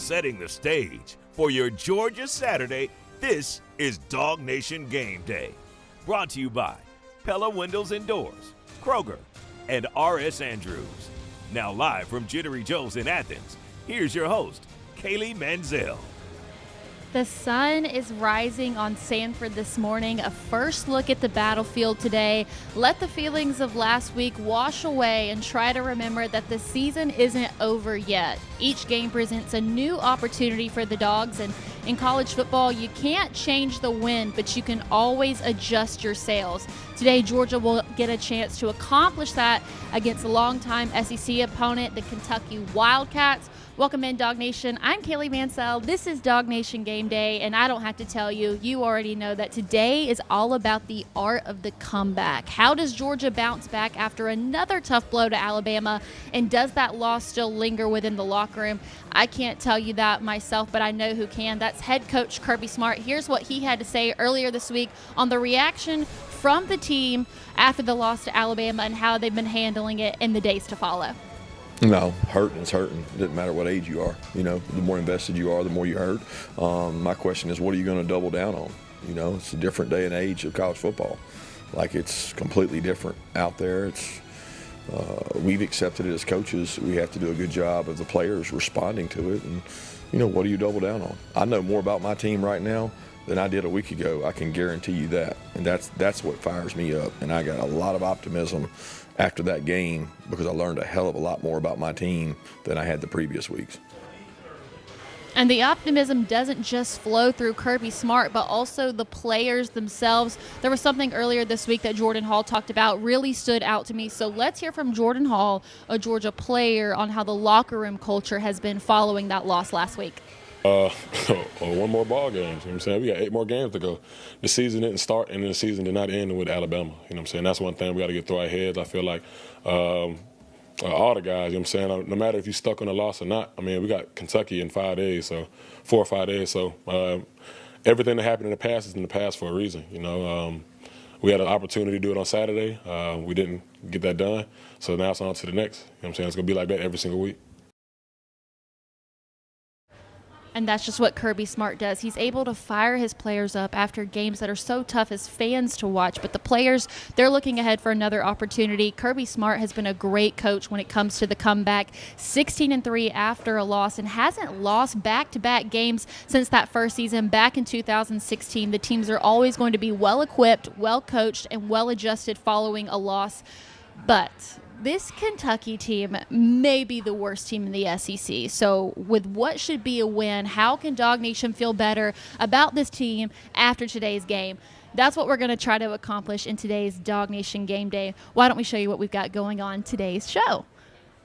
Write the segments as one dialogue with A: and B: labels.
A: setting the stage for your Georgia Saturday. This is DawgNation Game Day. Brought to you by Pella Windows and Doors, Kroger, and R.S. Andrews. Now live from Jittery Joes in Athens, here's your host, Kaylee Mansell.
B: The sun is rising on Sanford this morning. A first look at the battlefield today. Let the feelings of last week wash away and try to remember that the season isn't over yet. Each game presents a new opportunity for the Dogs, and in college football, you can't change the wind, but you can always adjust your sails. Today, Georgia will get a chance to accomplish that against a longtime SEC opponent, the Kentucky Wildcats. Welcome in, DawgNation. I'm Kaylee Mansell. This is DawgNation Game Day, and I don't have to tell you, you already know that today is all about the art of the comeback. How does Georgia bounce back after another tough blow to Alabama, and does that loss still linger within the locker room? I can't tell you that myself, but I know who can. That's head coach Kirby Smart. Here's what he had to say earlier this week on the reaction from the team after the loss to Alabama and how they've been handling it in the days to follow.
C: No, hurting is hurting. It doesn't matter what age you are. You know, the more invested you are, the more you hurt. My question is, what are you going to double down on? You know, it's a different day and age of college football. Like, it's completely different out there. It's we've accepted it as coaches. We have to do a good job of the players responding to it. And, you know, what do you double down on? I know more about my team right now than I did a week ago. I can guarantee you that. And that's what fires me up. And I got a lot of optimism after that game because I learned a hell of a lot more about my team than I had the previous weeks.
B: And the optimism doesn't just flow through Kirby Smart, but also the players themselves. There was something earlier this week that Jordan Hall talked about, really stood out to me. So let's hear from Jordan Hall, a Georgia player, on how the locker room culture has been following that loss last week.
D: One more ball game. You know what I'm saying? We got 8 more games to go. The season didn't start and the season did not end with Alabama. You know what I'm saying? That's one thing we got to get through our heads. I feel like all the guys, you know what I'm saying, no matter if you're stuck on a loss or not, I mean, we got Kentucky in 5 days, so 4 or 5 days. So everything that happened in the past is in the past for a reason. You know, we had an opportunity to do it on Saturday. We didn't get that done. So now it's on to the next. You know what I'm saying? It's going to be like that every single week.
B: And that's just what Kirby Smart does. He's able to fire his players up after games that are so tough as fans to watch. But the players, they're looking ahead for another opportunity. Kirby Smart has been a great coach when it comes to the comeback. 16-3 after a loss and hasn't lost back-to-back games since that first season back in 2016. The teams are always going to be well-equipped, well-coached, and well-adjusted following a loss. But this Kentucky team may be the worst team in the SEC. So with what should be a win, how can DawgNation feel better about this team after today's game? That's what we're going to try to accomplish in today's DawgNation Game Day. Why don't we show you what we've got going on today's show?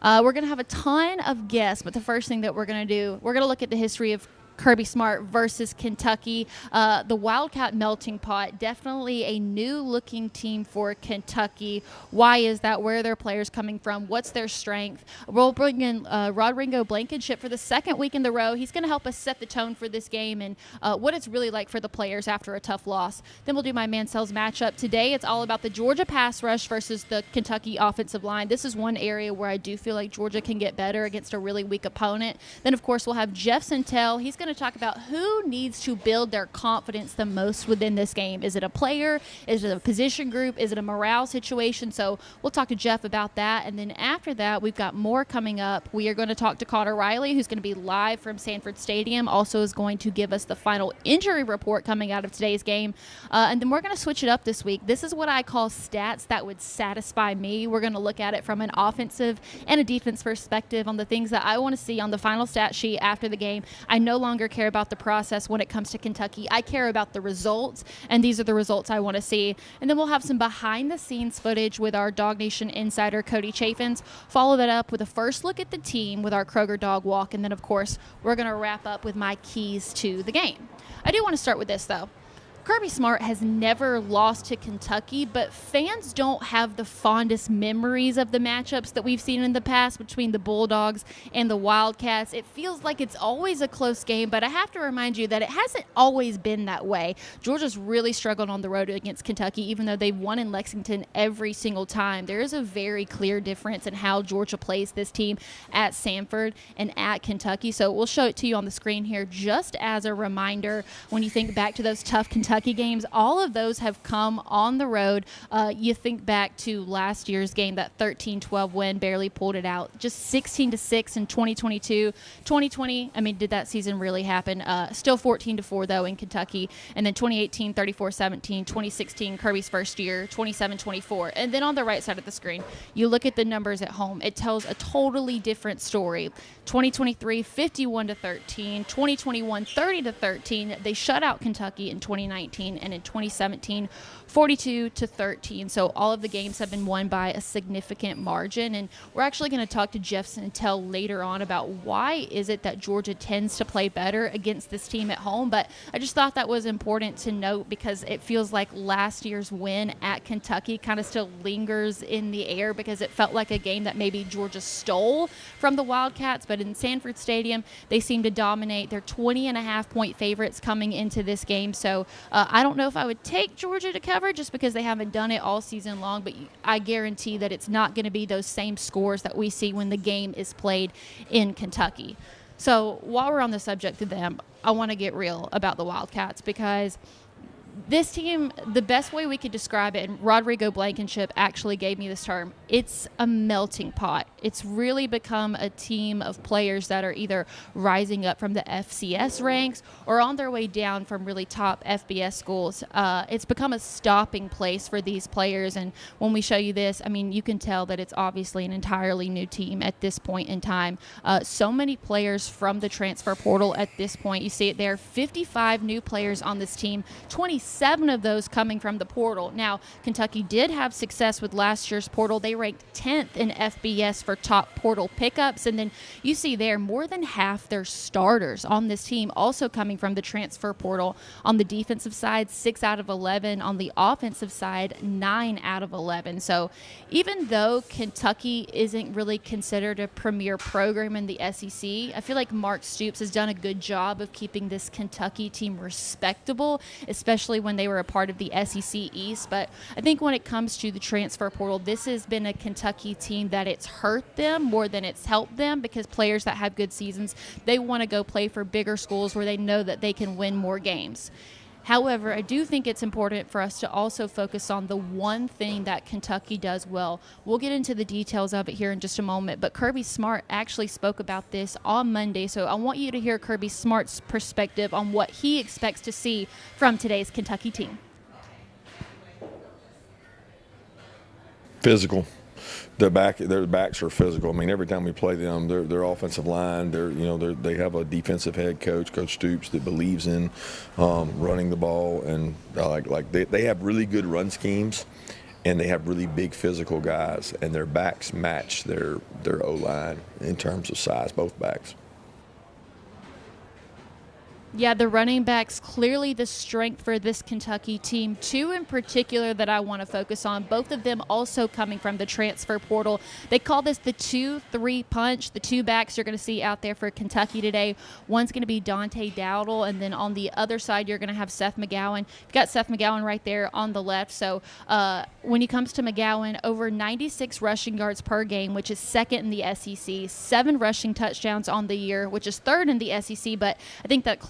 B: We're going to have a ton of guests, but the first thing that we're going to do, we're going to look at the history of Kirby Smart versus Kentucky. The Wildcat melting pot, definitely a new-looking team for Kentucky. Why is that? Where are their players coming from? What's their strength? We'll bring in Rodrigo Blankenship for the second week in the row. He's going to help us set the tone for this game and what it's really like for the players after a tough loss. Then we'll do my Mansell's matchup. Today, it's all about the Georgia pass rush versus the Kentucky offensive line. This is one area where I do feel like Georgia can get better against a really weak opponent. Then, of course, we'll have Jeff Sentell. He's going to talk about who needs to build their confidence the most within this game. Is it a player? Is it a position group? Is it a morale situation? So we'll talk to Jeff about that. And then after that, we've got more coming up. We are going to talk to Connor Riley, who's going to be live from Sanford Stadium. Also is going to give us the final injury report coming out of today's game. And then we're going to switch it up this week. This is what I call stats that would satisfy me. We're going to look at it from an offensive and a defense perspective on the things that I want to see on the final stat sheet after the game. I no longer care about the process when it comes to Kentucky. I care about the results, and these are the results I want to see. And then we'll have some behind-the-scenes footage with our DawgNation insider, Cody Chaffins. Follow that up with a first look at the team with our Kroger dog walk, and then, of course, we're going to wrap up with my keys to the game. I do want to start with this, though. Kirby Smart has never lost to Kentucky, but fans don't have the fondest memories of the matchups that we've seen in the past between the Bulldogs and the Wildcats. It feels like it's always a close game, but I have to remind you that it hasn't always been that way. Georgia's really struggled on the road against Kentucky, even though they've won in Lexington every single time. There is a very clear difference in how Georgia plays this team at Sanford and at Kentucky. So we'll show it to you on the screen here just as a reminder. When you think back to those tough Kentucky games, all of those have come on the road. You think back to last year's game, that 13-12 win, barely pulled it out. Just 16-6 in 2022. 2020, I mean, did that season really happen? Still 14-4, though, in Kentucky. And then 2018, 34-17. 2016, Kirby's first year, 27-24. And then on the right side of the screen, you look at the numbers at home. It tells a totally different story. 2023, 51-13. 2021, 30-13. They shut out Kentucky in 2019, and in 2017, 42-13. So all of the games have been won by a significant margin. And we're actually going to talk to Jeff Sentell later on about why is it that Georgia tends to play better against this team at home. But I just thought that was important to note because it feels like last year's win at Kentucky kind of still lingers in the air because it felt like a game that maybe Georgia stole from the Wildcats. But in Sanford Stadium, they seem to dominate. They're 20.5-point favorites coming into this game. So I don't know if I would take Georgia to cover just because they haven't done it all season long, but I guarantee that it's not going to be those same scores that we see when the game is played in Kentucky. So while we're on the subject of them, I want to get real about the Wildcats because this team, the best way we could describe it, and Rodrigo Blankenship actually gave me this term, it's a melting pot. It's really become a team of players that are either rising up from the FCS ranks or on their way down from really top FBS schools. It's become a stopping place for these players, and when we show you this, I mean, you can tell that it's obviously an entirely new team at this point in time. So many players from the transfer portal at this point. You see it there, 55 new players on this team, 27 of those coming from the portal. Now, Kentucky did have success with last year's portal. They ranked 10th in FBS for top portal pickups. And then you see there more than half their starters on this team also coming from the transfer portal. On the defensive side, 6 out of 11. On the offensive side, 9 out of 11. So even though Kentucky isn't really considered a premier program in the SEC, I feel like Mark Stoops has done a good job of keeping this Kentucky team respectable, especially when they were a part of the SEC East. But I think when it comes to the transfer portal, this has been a Kentucky team that it's hurt them more than it's helped them because players that have good seasons, they want to go play for bigger schools where they know that they can win more games. However, I do think it's important for us to also focus on the one thing that Kentucky does well. We'll get into the details of it here in just a moment, but Kirby Smart actually spoke about this on Monday, so I want you to hear Kirby Smart's perspective on what he expects to see from today's Kentucky team.
C: Physical. Their backs are physical. I mean, every time we play them, their offensive line, they have a defensive head coach, Coach Stoops, that believes in running the ball, and they have really good run schemes, and they have really big physical guys, and their backs match their O-line in terms of size, both backs.
B: Yeah, the running backs, clearly the strength for this Kentucky team. Two in particular that I want to focus on, both of them also coming from the transfer portal. They call this the 2-3 punch. The two backs you're going to see out there for Kentucky today, one's going to be Dante Dowdle, and then on the other side you're going to have Seth McGowan. You've got Seth McGowan right there on the left. So when it comes to McGowan, over 96 rushing yards per game, which is second in the SEC, 7 rushing touchdowns on the year, which is third in the SEC, but I think that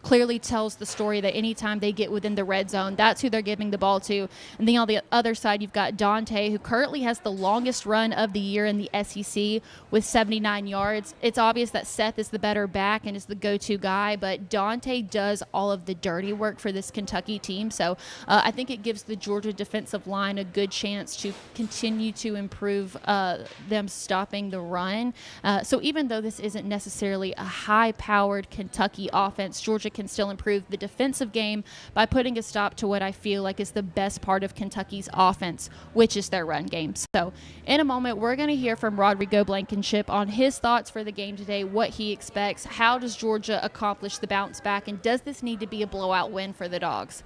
B: clearly tells the story that anytime they get within the red zone, that's who they're giving the ball to. And then on the other side, you've got Dante, who currently has the longest run of the year in the SEC with 79 yards. It's obvious that Seth is the better back and is the go-to guy, but Dante does all of the dirty work for this Kentucky team. So I think it gives the Georgia defensive line a good chance to continue to improve them stopping the run. So even though this isn't necessarily a high-powered Kentucky offense, Georgia can still improve the defensive game by putting a stop to what I feel like is the best part of Kentucky's offense, which is their run game. So in a moment, we're going to hear from Rodrigo Blankenship on his thoughts for the game today, what he expects, how does Georgia accomplish the bounce back, and does this need to be a blowout win for the Dogs?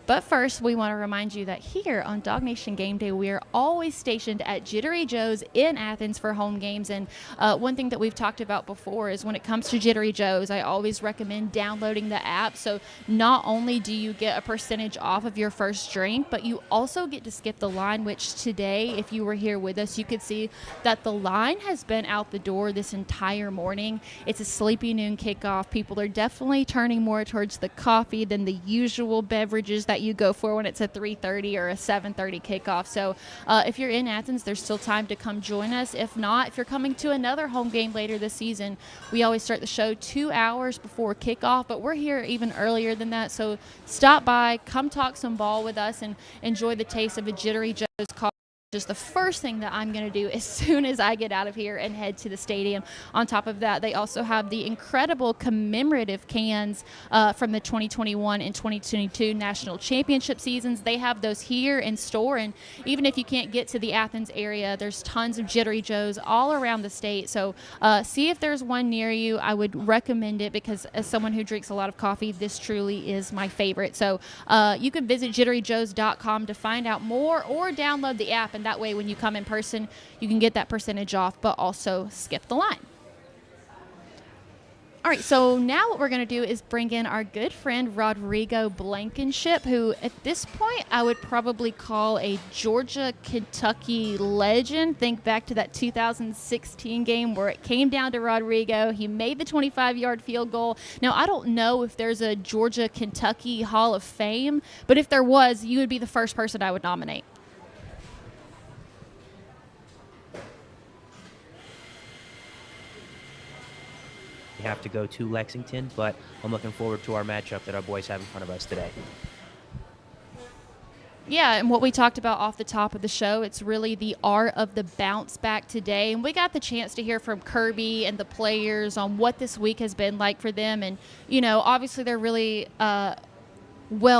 B: But first, we want to remind you that here on DawgNation Game Day, we are always stationed at Jittery Joes in Athens for home games. And one thing that we've talked about before is when it comes to Jittery Joes, I always recommend downloading the app. So not only do you get a percentage off of your first drink, but you also get to skip the line, which today, if you were here with us, you could see that the line has been out the door this entire morning. It's a sleepy noon kickoff. People are definitely turning more towards the coffee than the usual beverages that you go for when it's a 3:30 or a 7:30 kickoff. So if you're in Athens, there's still time to come join us. If not, if you're coming to another home game later this season, we always start the show 2 hours before kickoff, but we're here even earlier than that. So stop by, come talk some ball with us, and enjoy the taste of a Jittery Joe's coffee. Just the first thing that I'm going to do as soon as I get out of here and head to the stadium. On top of that, they also have the incredible commemorative cans from the 2021 and 2022 national championship seasons. They have those here in store, and even if you can't get to the Athens area, there's tons of Jittery Joes all around the state. So see if there's one near you. I would recommend it because as someone who drinks a lot of coffee, this truly is my favorite. So you can visit jitteryjoes.com to find out more or download the app. And that way, when you come in person, you can get that percentage off, but also skip the line. All right, so now what we're going to do is bring in our good friend Rodrigo Blankenship, who at this point I would probably call a Georgia-Kentucky legend. Think back to that 2016 game where it came down to Rodrigo. He made the 25-yard field goal. Now, I don't know if there's a Georgia-Kentucky Hall of Fame, but if there was, you would be the first person I would nominate.
E: We have to go to Lexington, but I'm looking forward to our matchup that our boys have in front of us today.
B: Yeah, and what we talked about off the top of the show, it's really the art of the bounce back today. And we got the chance to hear from Kirby and the players on what this week has been like for them. And, you know, obviously they're really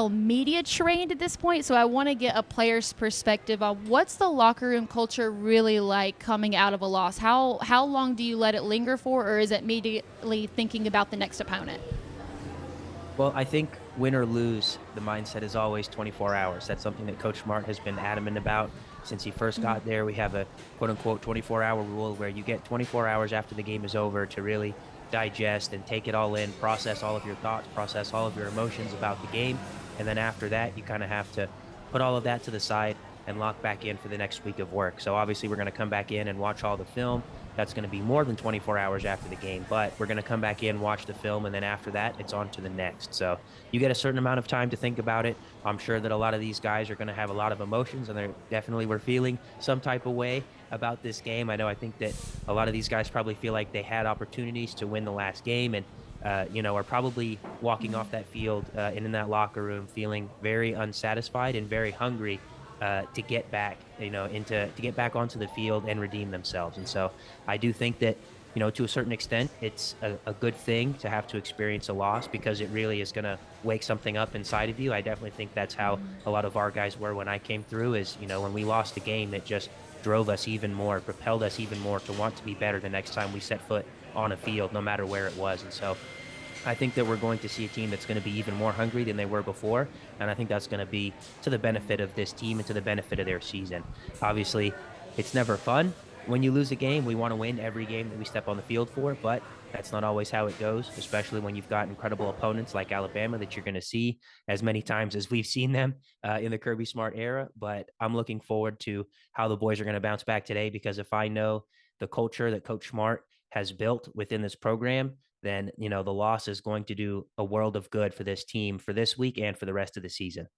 B: media trained at this point, so I want to get a player's perspective on what's the locker room culture really like coming out of a loss. How long do you let it linger for, or is it immediately thinking about the next opponent?
E: Well, I think win or lose, the mindset is always 24 hours. That's something that Coach Smart has been adamant about since he first got there. We have a quote-unquote 24-hour rule where you get 24 hours after the game is over to really digest and take it all in, process all of your thoughts, process all of your emotions about the game, and then after that you kind of have to put all of that to the side and lock back in for the next week of work. So obviously we're going to come back in and watch all the film. That's going to be more than 24 hours after the game, but we're going to come back in, watch the film, and then after that it's on to the next. So you get a certain amount of time to think about it. I'm sure that a lot of these guys are going to have a lot of emotions, and they're definitely were feeling some type of way about this game. I think that a lot of these guys probably feel like they had opportunities to win the last game, and are probably walking off that field and in that locker room feeling very unsatisfied and very hungry to get back, to get back onto the field and redeem themselves. And so I do think that, to a certain extent, it's a good thing to have to experience a loss because it really is going to wake something up inside of you. I definitely think that's how a lot of our guys were when I came through is, when we lost a game, it just drove us even more, propelled us even more to want to be better the next time we set foot on a field, no matter where it was. And so I think that we're going to see a team that's going to be even more hungry than they were before, and I think that's going to be to the benefit of this team and to the benefit of their season. Obviously, it's never fun when you lose a game. We want to win every game that we step on the field for, but that's not always how it goes, especially when you've got incredible opponents like Alabama that you're going to see as many times as we've seen them in the Kirby Smart era. But I'm looking forward to how the boys are going to bounce back today, because if I know the culture that Coach Smart has built within this program, then, the loss is going to do a world of good for this team for this week and for the rest of the season.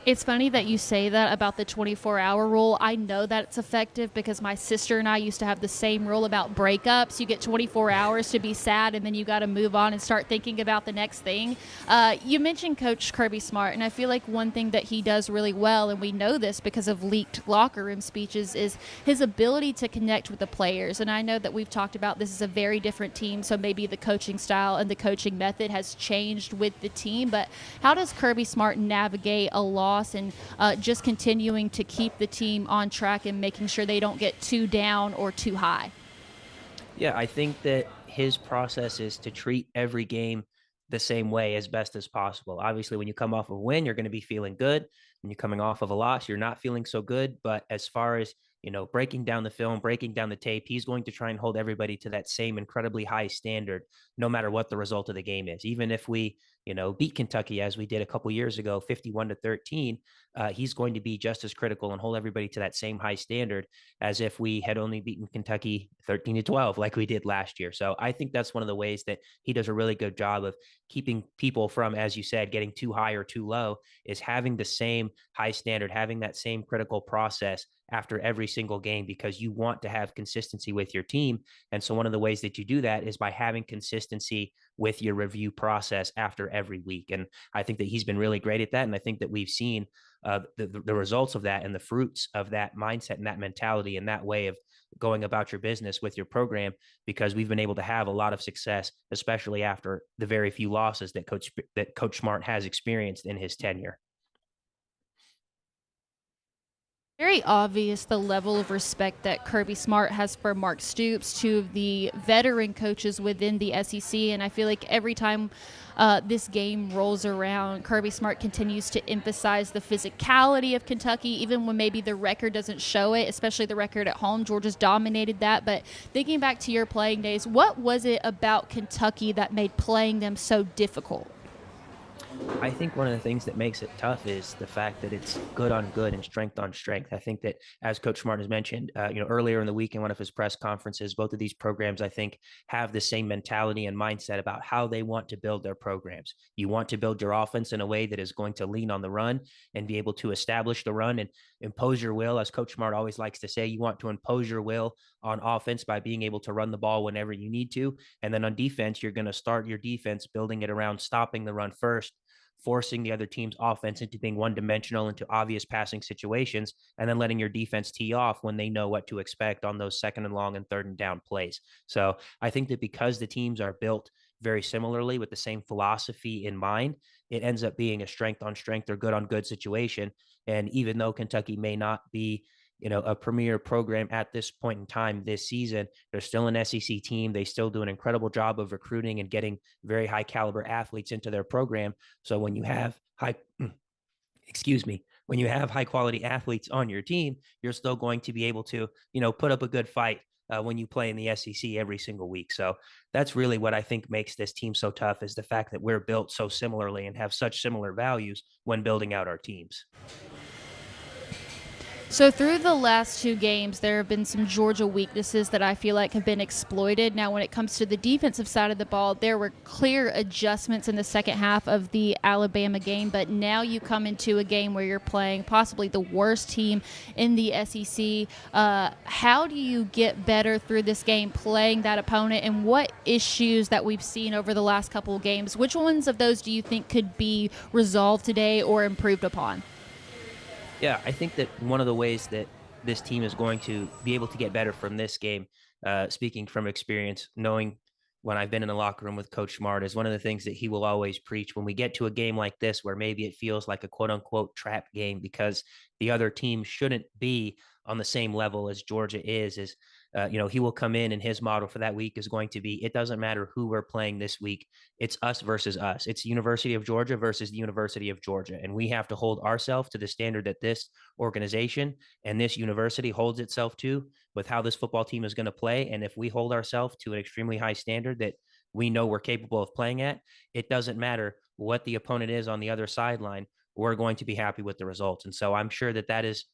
B: It's funny that you say that about the 24-hour rule. I know that it's effective because my sister and I used to have the same rule about breakups. You get 24 hours to be sad, and then you got to move on and start thinking about the next thing. You mentioned Coach Kirby Smart, and I feel like one thing that he does really well, and we know this because of leaked locker room speeches, is his ability to connect with the players. And I know that we've talked about this is a very different team, so maybe the coaching style and the coaching method has changed with the team. But how does Kirby Smart navigate a loss and just continuing to keep the team on track and making sure they don't get too down or too high?
E: Yeah, I think that his process is to treat every game the same way as best as possible. Obviously, when you come off of a win, you're going to be feeling good. When you're coming off of a loss, you're not feeling so good. But as far as, breaking down the film, breaking down the tape, he's going to try and hold everybody to that same incredibly high standard, no matter what the result of the game is. Even if we, beat Kentucky as we did a couple years ago, 51-13, he's going to be just as critical and hold everybody to that same high standard as if we had only beaten Kentucky 13-12 like we did last year. So I think that's one of the ways that he does a really good job of keeping people from, as you said, getting too high or too low, is having the same high standard, having that same critical process after every single game, because you want to have consistency with your team. And so one of the ways that you do that is by having consistency with your review process after every week. And I think that he's been really great at that. And I think that we've seen the results of that and the fruits of that mindset and that mentality and that way of going about your business with your program, because we've been able to have a lot of success, especially after the very few losses that Coach Smart has experienced in his tenure.
B: Very obvious the level of respect that Kirby Smart has for Mark Stoops, two of the veteran coaches within the SEC. And I feel like every time this game rolls around, Kirby Smart continues to emphasize the physicality of Kentucky, even when maybe the record doesn't show it, especially the record at home. Georgia's dominated that. But thinking back to your playing days, what was it about Kentucky that made playing them so difficult?
E: I think one of the things that makes it tough is the fact that it's good on good and strength on strength. I think that, as Coach Smart has mentioned, earlier in the week in one of his press conferences, both of these programs, I think, have the same mentality and mindset about how they want to build their programs. You want to build your offense in a way that is going to lean on the run and be able to establish the run and impose your will. As Coach Smart always likes to say, you want to impose your will on offense by being able to run the ball whenever you need to. And then on defense, you're going to start your defense building it around stopping the run first, forcing the other team's offense into being one-dimensional into obvious passing situations, and then letting your defense tee off when they know what to expect on those second and long and third and down plays. So I think that because the teams are built very similarly with the same philosophy in mind, it ends up being a strength on strength or good on good situation. And even though Kentucky may not be a premier program at this point in time this season, they're still an SEC team. They still do an incredible job of recruiting and getting very high caliber athletes into their program. So when you have when you have high quality athletes on your team, you're still going to be able to, put up a good fight when you play in the SEC every single week. So that's really what I think makes this team so tough, is the fact that we're built so similarly and have such similar values when building out our teams.
B: So through the last two games, there have been some Georgia weaknesses that I feel like have been exploited. Now, when it comes to the defensive side of the ball, there were clear adjustments in the second half of the Alabama game, but now you come into a game where you're playing possibly the worst team in the SEC. How do you get better through this game playing that opponent, and what issues that we've seen over the last couple of games, which ones of those do you think could be resolved today or improved upon?
E: Yeah, I think that one of the ways that this team is going to be able to get better from this game, speaking from experience, knowing when I've been in the locker room with Coach Smart, is one of the things that he will always preach when we get to a game like this, where maybe it feels like a quote unquote trap game because the other team shouldn't be on the same level as Georgia is he will come in and his model for that week is going to be, it doesn't matter who we're playing this week. It's us versus us. It's University of Georgia versus the University of Georgia. And we have to hold ourselves to the standard that this organization and this university holds itself to with how this football team is going to play. And if we hold ourselves to an extremely high standard that we know we're capable of playing at, it doesn't matter what the opponent is on the other sideline. We're going to be happy with the results. And so I'm sure that that is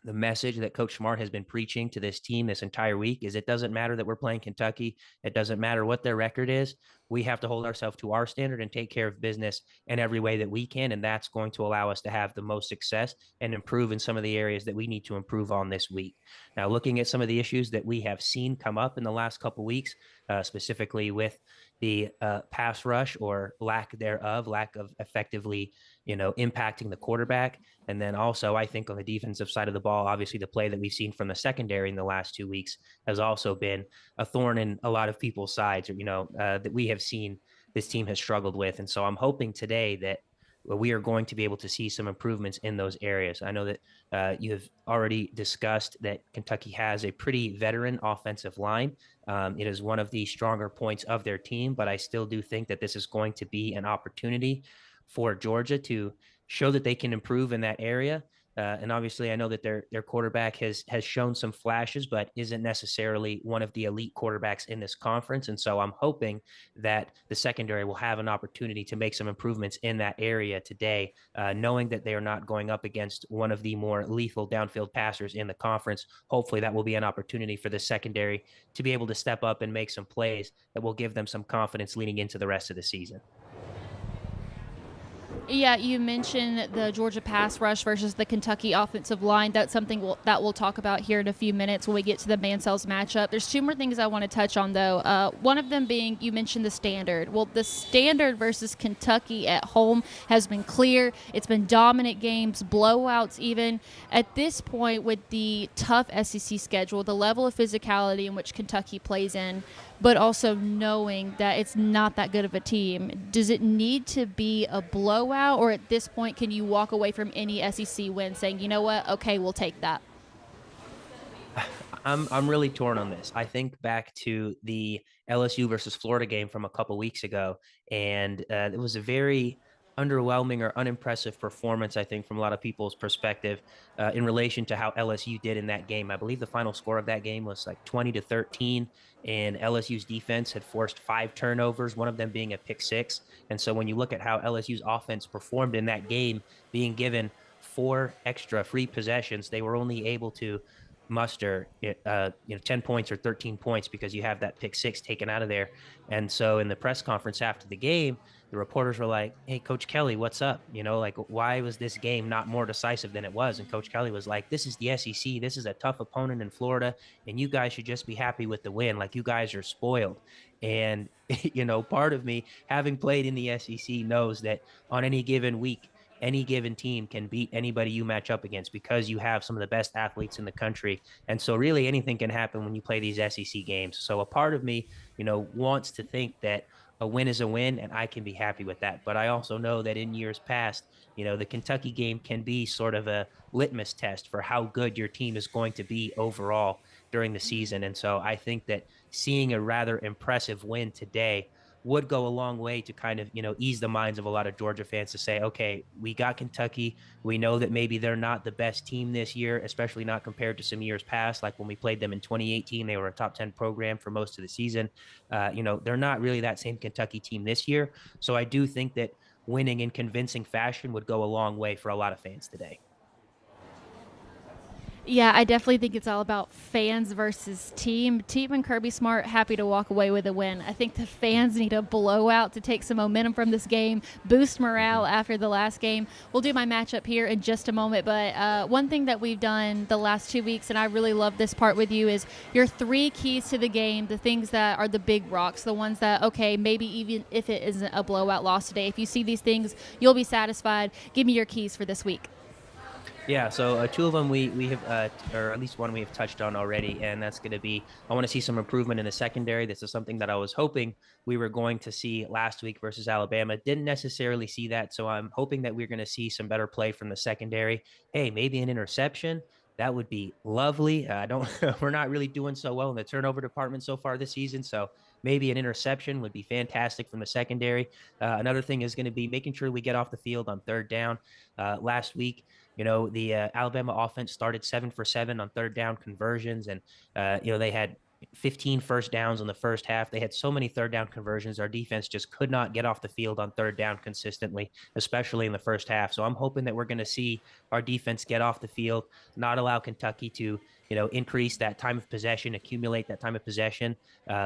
E: the message that Coach Smart has been preaching to this team this entire week. Is it doesn't matter that we're playing Kentucky. It doesn't matter what their record is. We have to hold ourselves to our standard and take care of business in every way that we can. And that's going to allow us to have the most success and improve in some of the areas that we need to improve on this week. Now, looking at some of the issues that we have seen come up in the last couple of weeks, specifically with the pass rush or lack thereof, lack of effectively, impacting the quarterback. And then also, I think on the defensive side of the ball, obviously the play that we've seen from the secondary in the last 2 weeks has also been a thorn in a lot of people's sides, that we have seen this team has struggled with. And so I'm hoping today that we are going to be able to see some improvements in those areas. I know that you have already discussed that Kentucky has a pretty veteran offensive line. It is one of the stronger points of their team, but I still do think that this is going to be an opportunity for Georgia to show that they can improve in that area. And obviously, I know that their quarterback has shown some flashes, but isn't necessarily one of the elite quarterbacks in this conference. And so I'm hoping that the secondary will have an opportunity to make some improvements in that area today, knowing that they are not going up against one of the more lethal downfield passers in the conference. Hopefully, that will be an opportunity for the secondary to be able to step up and make some plays that will give them some confidence leading into the rest of the season.
B: Yeah, you mentioned the Georgia pass rush versus the Kentucky offensive line. That's something we'll talk about here in a few minutes when we get to the Mansell's matchup. There's two more things I want to touch on, though. One of them being you mentioned the standard. Well, the standard versus Kentucky at home has been clear. It's been dominant games, blowouts even. At this point, with the tough SEC schedule, the level of physicality in which Kentucky plays in, but also knowing that it's not that good of a team, does it need to be a blowout, or at this point can you walk away from any SEC win saying, you know what, okay, we'll take that?
E: I'm really torn on this. I think back to the LSU versus Florida game from a couple weeks ago, and it was a very underwhelming or unimpressive performance, I think, from a lot of people's perspective in relation to how LSU did in that game. I believe the final score of that game was like 20-13, and LSU's defense had forced 5 turnovers, one of them being a pick 6. And so when you look at how LSU's offense performed in that game, being given 4 extra free possessions, they were only able to muster 10 points or 13 points because you have that pick 6 taken out of there. And so in the press conference after the game, the reporters were like, "Hey, Coach Kelly, what's up? Like, why was this game not more decisive than it was?" And Coach Kelly was like, "This is the SEC. This is a tough opponent in Florida, and you guys should just be happy with the win. Like, you guys are spoiled." And part of me, having played in the SEC, knows that on any given week, any given team can beat anybody you match up against because you have some of the best athletes in the country. And so really anything can happen when you play these SEC games. So a part of me, wants to think that a win is a win and I can be happy with that. But I also know that in years past, the Kentucky game can be sort of a litmus test for how good your team is going to be overall during the season. And so I think that seeing a rather impressive win today would go a long way to kind of, ease the minds of a lot of Georgia fans to say, okay, we got Kentucky. We know that maybe they're not the best team this year, especially not compared to some years past. Like when we played them in 2018, they were a top 10 program for most of the season. They're not really that same Kentucky team this year. So I do think that winning in convincing fashion would go a long way for a lot of fans today.
B: Yeah, I definitely think it's all about fans versus team. Team and Kirby Smart happy to walk away with a win. I think the fans need a blowout to take some momentum from this game, boost morale after the last game. We'll do my matchup here in just a moment, but one thing that we've done the last 2 weeks, and I really love this part with you, is your 3 keys to the game, the things that are the big rocks, the ones that, okay, maybe even if it isn't a blowout loss today, if you see these things, you'll be satisfied. Give me your keys for this week.
E: Yeah, so 2 of them we have, or at least one we have touched on already, and that's going to be, I want to see some improvement in the secondary. This is something that I was hoping we were going to see last week versus Alabama. Didn't necessarily see that, so I'm hoping that we're going to see some better play from the secondary. Hey, maybe an interception. That would be lovely. We're not really doing so well in the turnover department so far this season, so maybe an interception would be fantastic from the secondary. Another thing is going to be making sure we get off the field on 3rd down. Last week, the Alabama offense started 7 for 7 on 3rd down conversions, and they had 15 first downs in the first half. They had so many 3rd down conversions. Our defense just could not get off the field on 3rd down consistently, especially in the first half. So I'm hoping that we're going to see our defense get off the field, not allow Kentucky to, increase that time of possession, accumulate that time of possession,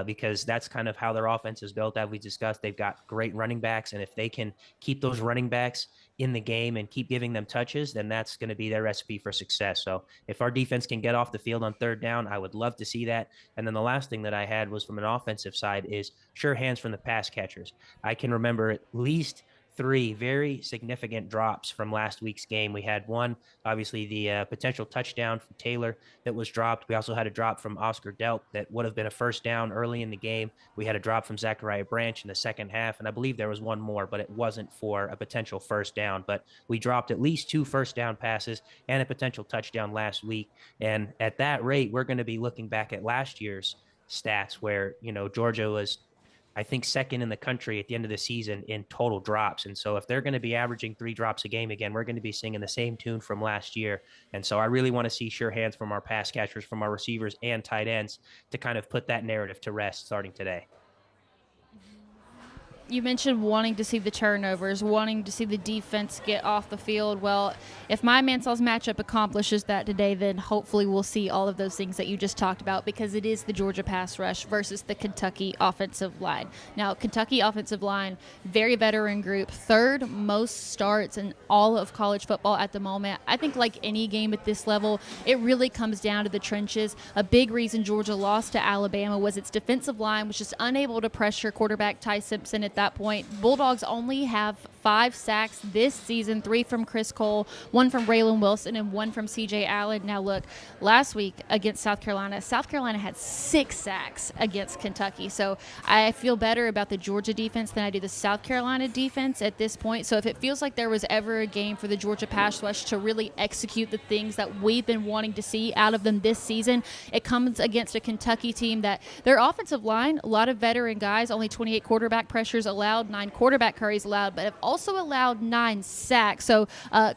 E: because that's kind of how their offense is built. As we discussed, they've got great running backs, and if they can keep those running backs in the game and keep giving them touches, then that's going to be their recipe for success. So if our defense can get off the field on 3rd down, I would love to see that. And then the last thing that I had was from an offensive side is sure hands from the pass catchers. I can remember at least three very significant drops from last week's game. We had one, obviously, the potential touchdown from Taylor that was dropped. We also had a drop from Oscar Delp that would have been a first down early in the game. We had a drop from Zachariah Branch in the second half, and I believe there was one more, but it wasn't for a potential first down. But we dropped at least 2 first down passes and a potential touchdown last week. And at that rate, we're going to be looking back at last year's stats where, Georgia was, I think, second in the country at the end of the season in total drops. And so if they're going to be averaging 3 drops a game again, we're going to be singing the same tune from last year. And so I really want to see sure hands from our pass catchers, from our receivers and tight ends to kind of put that narrative to rest starting today.
B: You mentioned wanting to see the turnovers, wanting to see the defense get off the field. Well, if my Mansell's matchup accomplishes that today, then hopefully we'll see all of those things that you just talked about, because it is the Georgia pass rush versus the Kentucky offensive line. Now, Kentucky offensive line, very veteran group, 3rd most starts in all of college football at the moment. I think like any game at this level, it really comes down to the trenches. A big reason Georgia lost to Alabama was its defensive line was just unable to pressure quarterback Ty Simpson at that point. Bulldogs only have 5 sacks this season, 3 from Chris Cole, 1 from Braylon Wilson, and 1 from C.J. Allen. Now, look, last week against South Carolina had 6 sacks against Kentucky. So I feel better about the Georgia defense than I do the South Carolina defense at this point. So if it feels like there was ever a game for the Georgia pass rush to really execute the things that we've been wanting to see out of them this season, it comes against a Kentucky team that their offensive line, a lot of veteran guys, only 28 quarterback pressures allowed, 9 quarterback hurries allowed, but have also allowed 9 sacks. So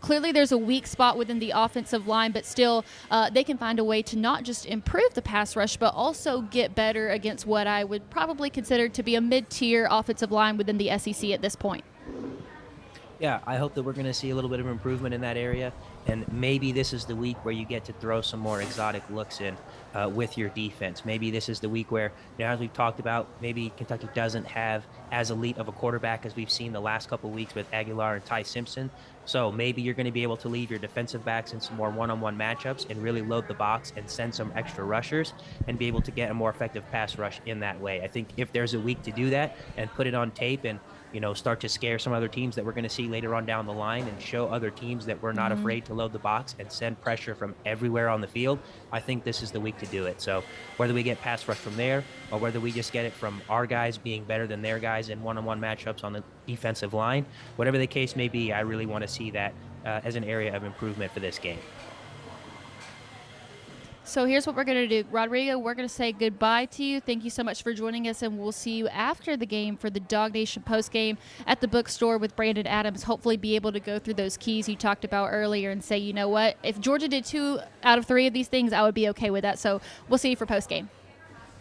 B: clearly there's a weak spot within the offensive line, but still they can find a way to not just improve the pass rush, but also get better against what I would probably consider to be a mid-tier offensive line within the SEC at this point.
E: Yeah, I hope that we're going to see a little bit of improvement in that area, and maybe this is the week where you get to throw some more exotic looks in with your defense. Maybe this is the week where, as we've talked about, maybe Kentucky doesn't have as elite of a quarterback as we've seen the last couple of weeks with Aguilar and Ty Simpson. So maybe you're going to be able to leave your defensive backs in some more one-on-one matchups and really load the box and send some extra rushers and be able to get a more effective pass rush in that way. I think if there's a week to do that and put it on tape and start to scare some other teams that we're going to see later on down the line and show other teams that we're not afraid to load the box and send pressure from everywhere on the field, I think this is the week to do it. So whether we get pass rush from there or whether we just get it from our guys being better than their guys in one-on-one matchups on the defensive line, whatever the case may be, I really want to see that as an area of improvement for this game.
B: So here's what we're going to do. Rodrigo, we're going to say goodbye to you. Thank you so much for joining us, and we'll see you after the game for the DawgNation postgame at the bookstore with Brandon Adams. Hopefully be able to go through those keys you talked about earlier and say, you know what, if Georgia did 2 out of 3 of these things, I would be okay with that. So we'll see you for postgame.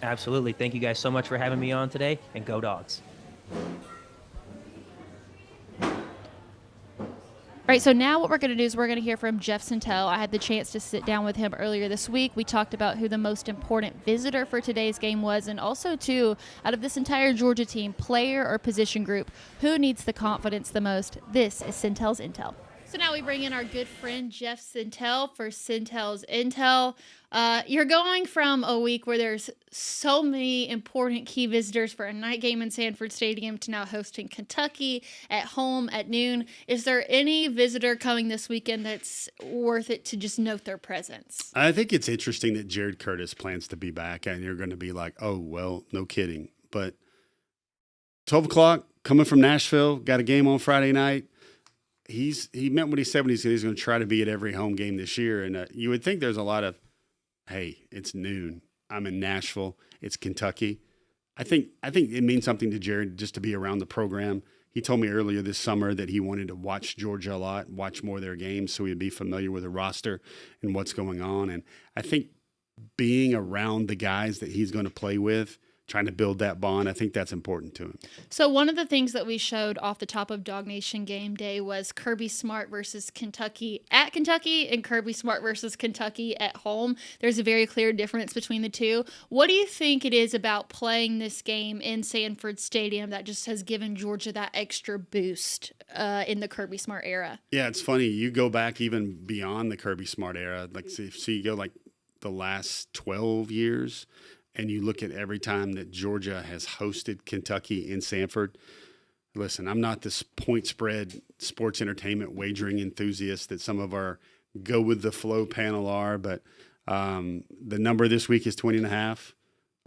E: Absolutely. Thank you guys so much for having me on today, and go Dogs.
B: All right, so now what we're going to do is we're going to hear from Jeff Sentell. I had the chance to sit down with him earlier this week. We talked about who the most important visitor for today's game was, and also, too, out of this entire Georgia team, player or position group, who needs the confidence the most? This is Sentell's Intel. So now we bring in our good friend Jeff Sentell for Sentell's Intel. You're going from a week where there's so many important key visitors for a night game in Sanford Stadium to now hosting Kentucky at home at noon. Is there any visitor coming this weekend that's worth it to just note their presence?
F: I think it's interesting that Jared Curtis plans to be back, and you're going to be like, oh, well, no kidding. But 12 o'clock, coming from Nashville, got a game on Friday night. He meant what he said when he said he's going to try to be at every home game this year. And you would think there's a lot of, hey, it's noon. I'm in Nashville. It's Kentucky. I think it means something to Jared just to be around the program. He told me earlier this summer that he wanted to watch Georgia a lot, watch more of their games so he'd be familiar with the roster and what's going on. And I think being around the guys that he's going to play with, trying to build that bond, I think that's important to him.
B: So one of the things that we showed off the top of DawgNation Game Day was Kirby Smart versus Kentucky at Kentucky and Kirby Smart versus Kentucky at home. There's a very clear difference between the two. What do you think it is about playing this game in Sanford Stadium that just has given Georgia that extra boost in the Kirby Smart era?
F: Yeah, it's funny. You go back even beyond the Kirby Smart era. Like, so you go like the last 12 years, and you look at every time that Georgia has hosted Kentucky in Sanford, listen, I'm not this point spread sports entertainment wagering enthusiast that some of our go with the flow panel are, but the number this week is 20.5.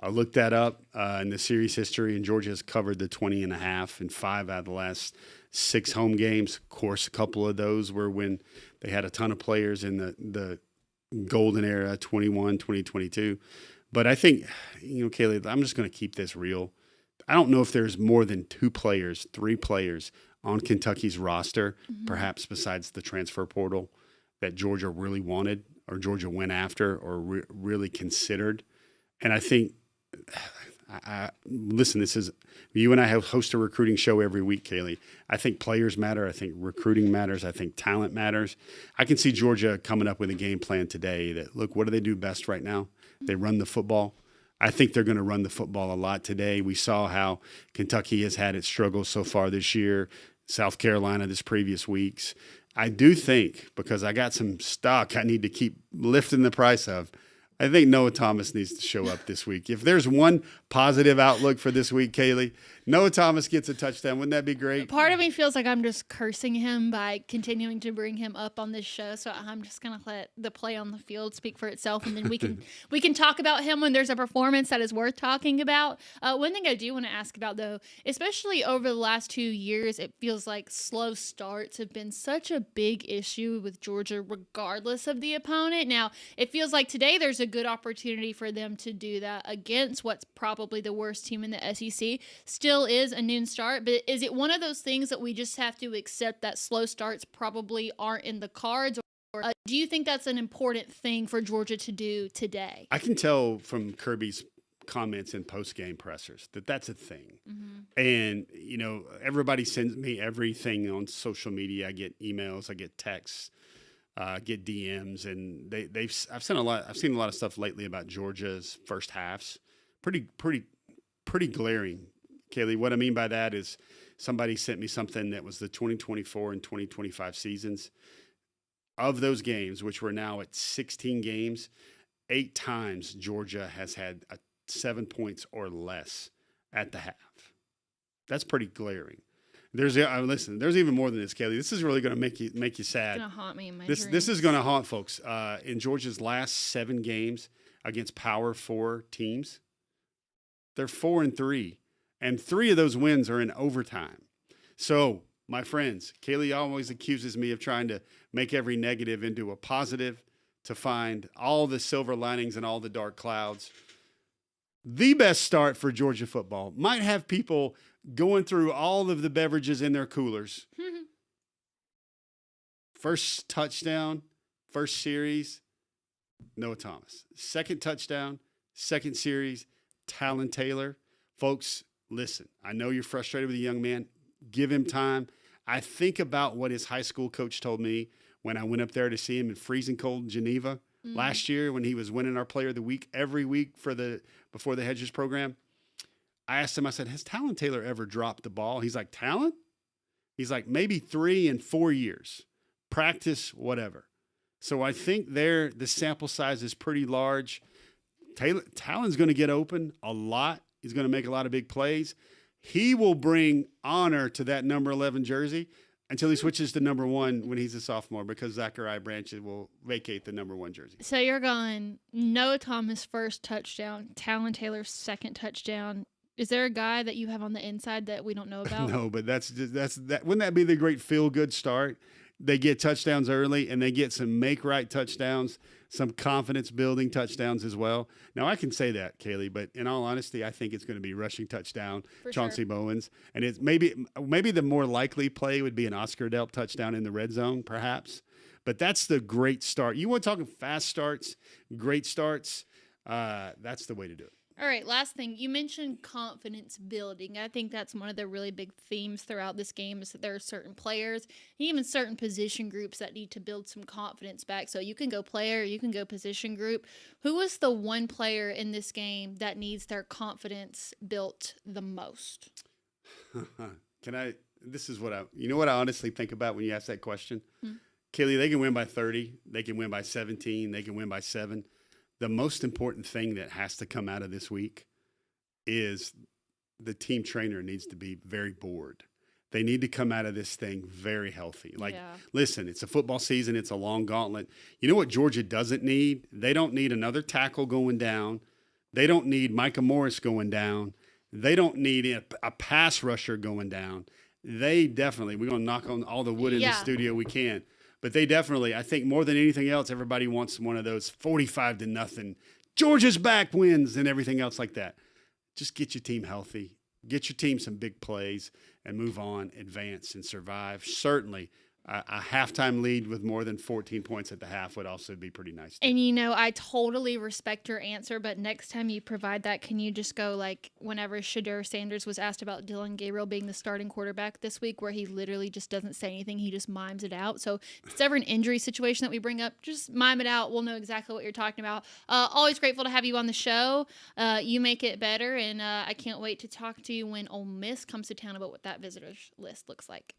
F: I looked that up in the series history, and Georgia has covered the 20.5 in 5 out of the last 6 home games. Of course, a couple of those were when they had a ton of players in the golden era, 21, 2022. But I think, Kaylee, I'm just going to keep this real. I don't know if there's more than 2 players, 3 players on Kentucky's roster, perhaps besides the transfer portal, that Georgia really wanted or Georgia went after or really considered. And I think, listen, this is, you and I host a recruiting show every week, Kaylee. I think players matter. I think recruiting matters. I think talent matters. I can see Georgia coming up with a game plan today that, look, what do they do best right now? They run the football. I think they're going to run the football a lot today. We saw how Kentucky has had its struggles so far this year, South Carolina this previous weeks. I do think, because I got some stock I need to keep lifting the price of, I think Noah Thomas needs to show up this week. If there's one positive outlook for this week, Kaylee, Noah Thomas gets a touchdown. Wouldn't that be great?
B: Part of me feels like I'm just cursing him by continuing to bring him up on this show. So I'm just going to let the play on the field speak for itself. And then we can talk about him when there's a performance that is worth talking about. One thing I do want to ask about, though, especially over the last 2 years, it feels like slow starts have been such a big issue with Georgia, regardless of the opponent. Now, it feels like today there's a good opportunity for them to do that against what's probably the worst team in the SEC. Still is a noon start, but is it one of those things that we just have to accept that slow starts probably aren't in the cards? Or do you think that's an important thing for Georgia to do today?
F: I can tell from Kirby's comments in post-game pressers that that's a thing. And, everybody sends me everything on social media. I get emails, I get texts, get DMs, and I've seen a lot of stuff lately about Georgia's first halves. Pretty glaring. Kaylee, what I mean by that is somebody sent me something that was the 2024 and 2025 seasons. Of those games, which we're now at 16 games, 8 times Georgia has had 7 points or less at the half. That's pretty glaring. There's even more than this, Kaylee. This is really going to make you sad.
B: It's going to haunt me in my
F: dreams. This is going to haunt folks. In Georgia's last 7 games against Power 4 teams, they're 4-3. And 3 of those wins are in overtime. So, my friends, Kaylee always accuses me of trying to make every negative into a positive, to find all the silver linings and all the dark clouds. The best start for Georgia football might have people going through all of the beverages in their coolers. First touchdown, first series, Noah Thomas. Second touchdown, second series, Talon Taylor. Folks, listen, I know you're frustrated with a young man. Give him time. I think about what his high school coach told me when I went up there to see him in freezing cold Geneva last year when he was winning our Player of the Week every week before the Hedges program. I asked him, I said, has Talon Taylor ever dropped the ball? He's like, Talon? He's like, maybe 3 and 4 years. Practice, whatever. So I think the sample size is pretty large. Talon's going to get open a lot. He's going to make a lot of big plays. He will bring honor to that number 11 jersey until he switches to number 1 when he's a sophomore, because Zachariah Branch will vacate the number 1 jersey.
B: So you're going Noah Thomas first touchdown, Talon Taylor second touchdown. Is there a guy that you have on the inside that we don't know about?
F: No, but that's wouldn't that be the great feel-good start? They get touchdowns early, and they get some make-right touchdowns, some confidence-building touchdowns as well. Now, I can say that, Kaylee, but in all honesty, I think it's going to be rushing touchdown, Chauncey Bowens. And it's maybe the more likely play would be an Oscar Delp touchdown in the red zone, perhaps. But that's the great start. You want to talk fast starts, great starts, that's the way to do it.
B: All right, last thing. You mentioned confidence building. I think that's one of the really big themes throughout this game is that there are certain players, even certain position groups that need to build some confidence back. So you can go player, you can go position group. Who is the one player in this game that needs their confidence built the most?
F: This is what I honestly think about when you ask that question? Kaylee, they can win by 30. They can win by 17. They can win by 7. The most important thing that has to come out of this week is the team trainer needs to be very bored. They need to come out of this thing very healthy. Like,
B: Yeah.
F: listen, it's a football season. It's a long gauntlet. You know what Georgia doesn't need? They don't need another tackle going down. They don't need Micah Morris going down. They don't need a pass rusher going down. They definitely, we're going to knock on all the wood in the studio we can. But they definitely, I think more than anything else, everybody wants one of those 45-0, Georgia's back wins and everything else like that. Just get your team healthy. Get your team some big plays and move on, advance, and survive. Certainly, a halftime lead with more than 14 points at the half would also be pretty nice.
B: And, I totally respect your answer, but next time you provide that, can you just go like whenever Shedeur Sanders was asked about Dylan Gabriel being the starting quarterback this week, where he literally just doesn't say anything. He just mimes it out. So if it's ever an injury situation that we bring up, just mime it out. We'll know exactly what you're talking about. Always grateful to have you on the show. You make it better, and I can't wait to talk to you when Ole Miss comes to town about what that visitors list looks like.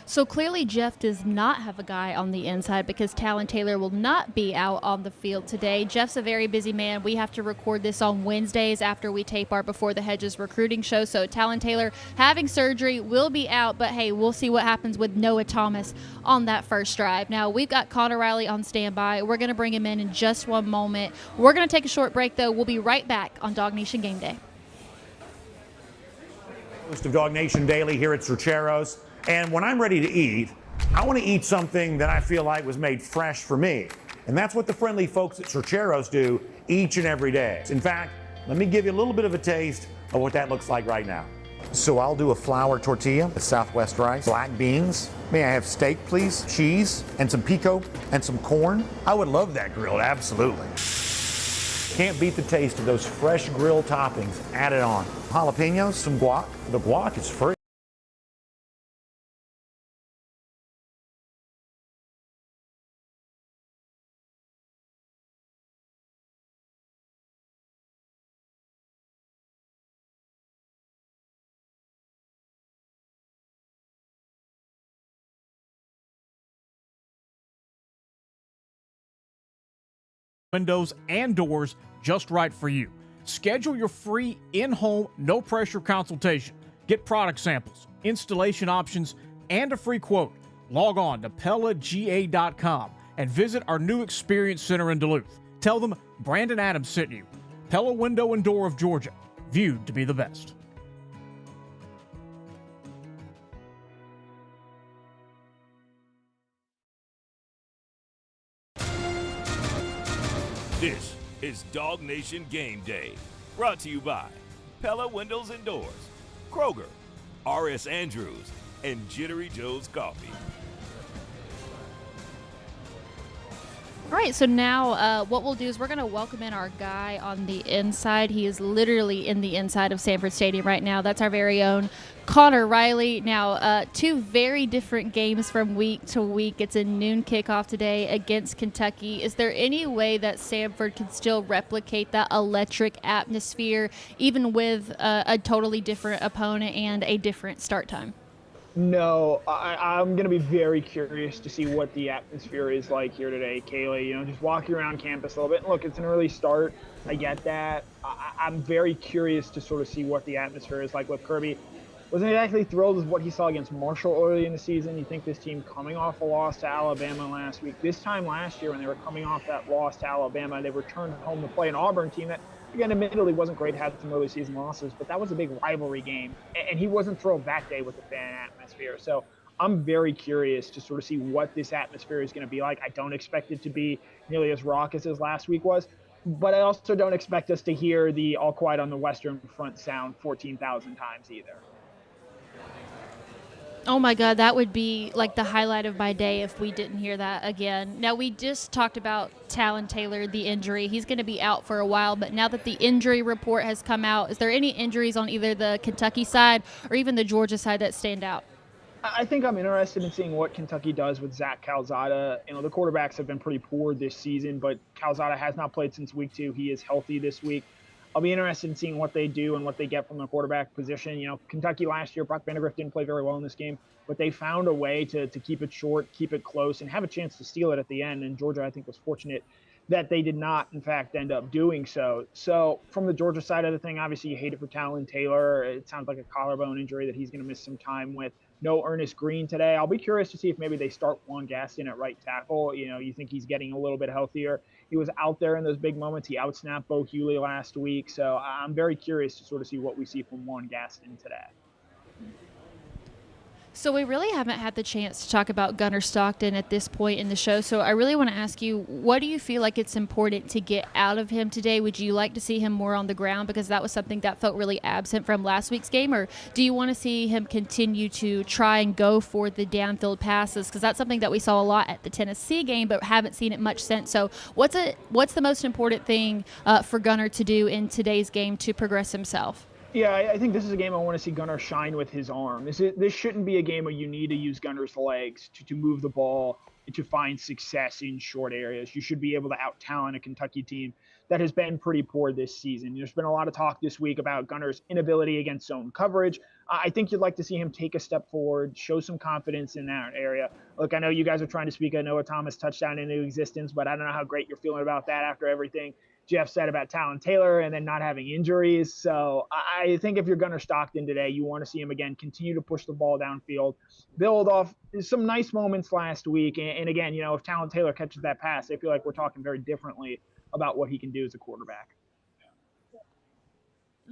B: So clearly Jeff does not have a guy on the inside because Talon Taylor will not be out on the field today. Jeff's a very busy man. We have to record this on Wednesdays after we tape our Before the Hedges recruiting show. So Talon Taylor having surgery will be out, but hey, we'll see what happens with Noah Thomas on that first drive. Now we've got Connor Riley on standby. We're going to bring him in just one moment. We're going to take a short break though. We'll be right back on DawgNation Game Day.
G: Host of DawgNation Daily here at Cercheros. And when I'm ready to eat, I want to eat something that I feel like was made fresh for me. And that's what the friendly folks at Cercheros do each and every day. In fact, let me give you a little bit of a taste of what that looks like right now. So I'll do a flour tortilla with Southwest rice, black beans. May I have steak, please? Cheese, and some pico, and some corn. I would love that grilled, absolutely. Can't beat the taste of those fresh grilled toppings added on. Jalapenos, some guac. The guac is free.
H: Windows and doors just right for you. Schedule your free in-home, no-pressure consultation. Get product samples, installation options, and a free quote. Log on to PellaGA.com and visit our new Experience Center in Duluth. Tell them Brandon Adams sent you. Pella Window and Door of Georgia, viewed to be the best.
A: This is DawgNation Game Day, brought to you by Pella Windows and Doors, Kroger, R.S. Andrews, and Jittery Joe's Coffee.
B: All right, so now what we'll do is we're going to welcome in our guy on the inside. He is literally in the inside of Sanford Stadium right now. That's our very own Connor Riley. Now, two very different games from week to week. It's a noon kickoff today against Kentucky. Is there any way that Sanford can still replicate that electric atmosphere, even with a totally different opponent and a different start time?
I: No, I'm going to be very curious to see what the atmosphere is like here today, Kaylee. Just walking around campus a little bit. Look, it's an early start. I get that. I'm very curious to sort of see what the atmosphere is like with Kirby. Wasn't exactly thrilled with what he saw against Marshall early in the season. You think this team coming off a loss to Alabama last week. This time last year when they were coming off that loss to Alabama, they returned home to play an Auburn team that, again, admittedly wasn't great, had some early season losses, but that was a big rivalry game. And he wasn't thrilled that day with the fan atmosphere. So I'm very curious to sort of see what this atmosphere is going to be like. I don't expect it to be nearly as raucous as last week was, but I also don't expect us to hear the All Quiet on the Western Front sound 14,000 times either.
B: Oh my God, that would be like the highlight of my day if we didn't hear that again. Now, we just talked about Talon Taylor, the injury. He's going to be out for a while, but now that the injury report has come out, is there any injuries on either the Kentucky side or even the Georgia side that stand out?
I: I think I'm interested in seeing what Kentucky does with Zach Calzada. The quarterbacks have been pretty poor this season, but Calzada has not played since week 2. He is healthy this week. I'll be interested in seeing what they do and what they get from the quarterback position. Kentucky last year, Brock Vandagriff didn't play very well in this game, but they found a way to keep it short, keep it close, and have a chance to steal it at the end. And Georgia, I think, was fortunate that they did not, in fact, end up doing so. So from the Georgia side of the thing, obviously you hate it for Talon Taylor. It sounds like a collarbone injury that he's going to miss some time with. No Ernest Green today. I'll be curious to see if maybe they start Juan Gaston at right tackle. You think he's getting a little bit healthier. He was out there in those big moments. He outsnapped Bo Hewley last week. So I'm very curious to sort of see what we see from Juan Gaston today.
B: So we really haven't had the chance to talk about Gunnar Stockton at this point in the show. So I really want to ask you, what do you feel like it's important to get out of him today? Would you like to see him more on the ground because that was something that felt really absent from last week's game? Or do you want to see him continue to try and go for the downfield passes? Because that's something that we saw a lot at the Tennessee game, but haven't seen it much since. So what's the most important thing for Gunnar to do in today's game to progress himself?
I: Yeah, I think this is a game I want to see Gunnar shine with his arm. This shouldn't be a game where you need to use Gunnar's legs to move the ball and to find success in short areas. You should be able to out-talent a Kentucky team that has been pretty poor this season. There's been a lot of talk this week about Gunnar's inability against zone coverage. I think you'd like to see him take a step forward, show some confidence in that area. Look, I know you guys are trying to speak a Noah Thomas touchdown into existence, but I don't know how great you're feeling about that after everything Jeff said about Talon Taylor and then not having injuries. So I think if you're Gunnar Stockton today, you want to see him again continue to push the ball downfield, build off some nice moments last week. And again, if Talon Taylor catches that pass, I feel like we're talking very differently about what he can do as a quarterback.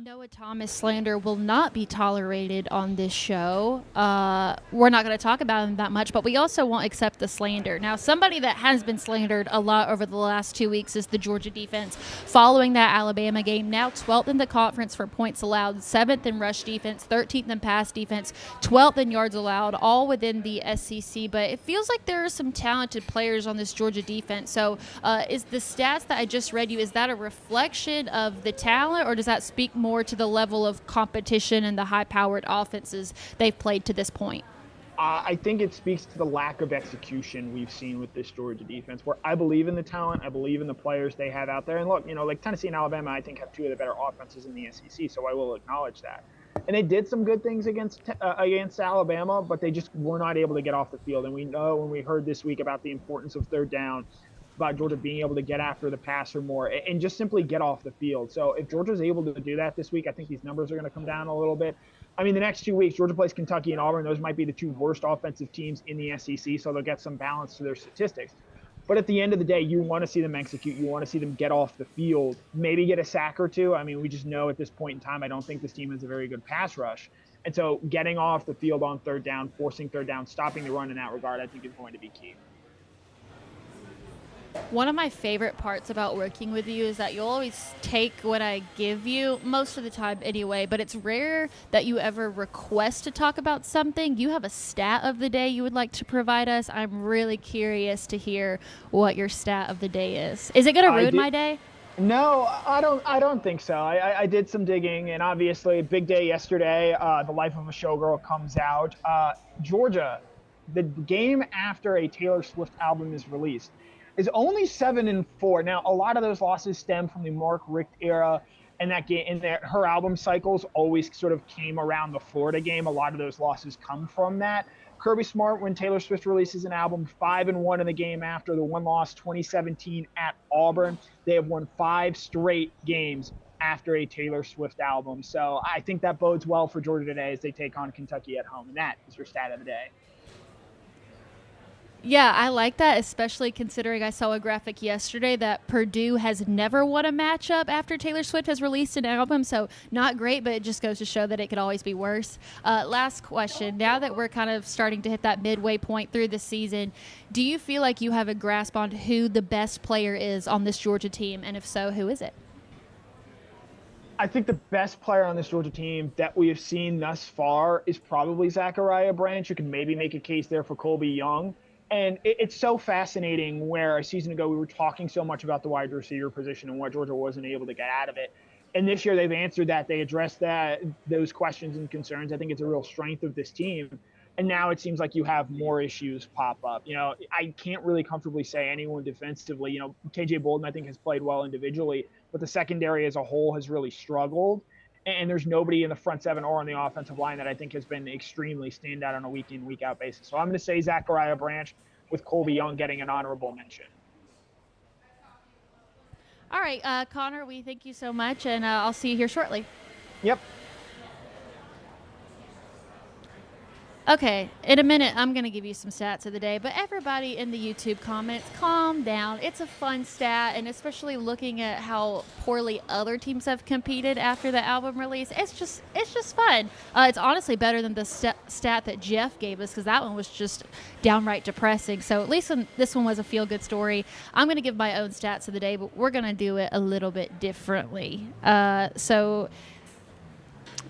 B: Noah Thomas slander will not be tolerated on this show. We're not going to talk about him that much, but we also won't accept the slander. Now, somebody that has been slandered a lot over the last 2 weeks is the Georgia defense. Following that Alabama game, now 12th in the conference for points allowed, 7th in rush defense, 13th in pass defense, 12th in yards allowed, all within the SEC. But it feels like there are some talented players on this Georgia defense. So is the stats that I just read you, is that a reflection of the talent, or does that speak more to the level of competition and the high-powered offenses they've played to this point?
I: I think it speaks to the lack of execution we've seen with this Georgia defense, where I believe in the talent, I believe in the players they have out there. And look, like Tennessee and Alabama, I think have two of the better offenses in the SEC, so I will acknowledge that. And they did some good things against Alabama, but they just were not able to get off the field. And we know when we heard this week about the importance of third down, about Georgia being able to get after the passer more and just simply get off the field. So if Georgia's able to do that this week, I think these numbers are going to come down a little bit. I mean, the next 2 weeks, Georgia plays Kentucky and Auburn. Those might be the two worst offensive teams in the SEC, so they'll get some balance to their statistics. But at the end of the day, you want to see them execute. You want to see them get off the field, maybe get a sack or two. I mean, we just know at this point in time, I don't think this team has a very good pass rush. And so getting off the field on third down, forcing third down, stopping the run in that regard, I think is going to be key.
B: One of my favorite parts about working with you is that you'll always take what I give you, most of the time anyway, but it's rare that you ever request to talk about something. You have a stat of the day you would like to provide us. I'm really curious to hear what your stat of the day is. Is it going to ruin my day?
I: No, I don't think so. I did some digging, and obviously, big day yesterday. The Life of a Showgirl comes out. Georgia, the game after a Taylor Swift album is released, is only 7-4. Now, a lot of those losses stem from the Mark Richt era, and that game, and that her album cycles always sort of came around the Florida game. A lot of those losses come from that. Kirby Smart, when Taylor Swift releases an album, 5-1 in the game after the one loss 2017 at Auburn. They have won 5 straight games after a Taylor Swift album. So I think that bodes well for Georgia today as they take on Kentucky at home. And that is your stat of the day.
B: Yeah, I like that, especially considering I saw a graphic yesterday that Purdue has never won a matchup after Taylor Swift has released an album. So not great, but it just goes to show that it could always be worse. Last question. Now that we're kind of starting to hit that midway point through the season, do you feel like you have a grasp on who the best player is on this Georgia team? And if so, who is it?
I: I think the best player on this Georgia team that we have seen thus far is probably Zachariah Branch. You can maybe make a case there for Colby Young. And it's so fascinating where a season ago we were talking so much about the wide receiver position and what Georgia wasn't able to get out of it. And this year they've answered that. They addressed those questions and concerns. I think it's a real strength of this team. And now it seems like you have more issues pop up. I can't really comfortably say anyone defensively. KJ Bolden, I think, has played well individually, but the secondary as a whole has really struggled. And there's nobody in the front seven or on the offensive line that I think has been extremely standout on a week-in, week-out basis. So I'm going to say Zachariah Branch with Colby Young getting an honorable mention.
B: All right, Connor, we thank you so much, and I'll see you here shortly.
I: Yep.
B: Okay, in a minute, I'm going to give you some stats of the day, but everybody in the YouTube comments, calm down. It's a fun stat, and especially looking at how poorly other teams have competed after the album release, it's just fun. It's honestly better than the stat that Jeff gave us, because that one was just downright depressing. So at least this one was a feel-good story. I'm going to give my own stats of the day, but we're going to do it a little bit differently.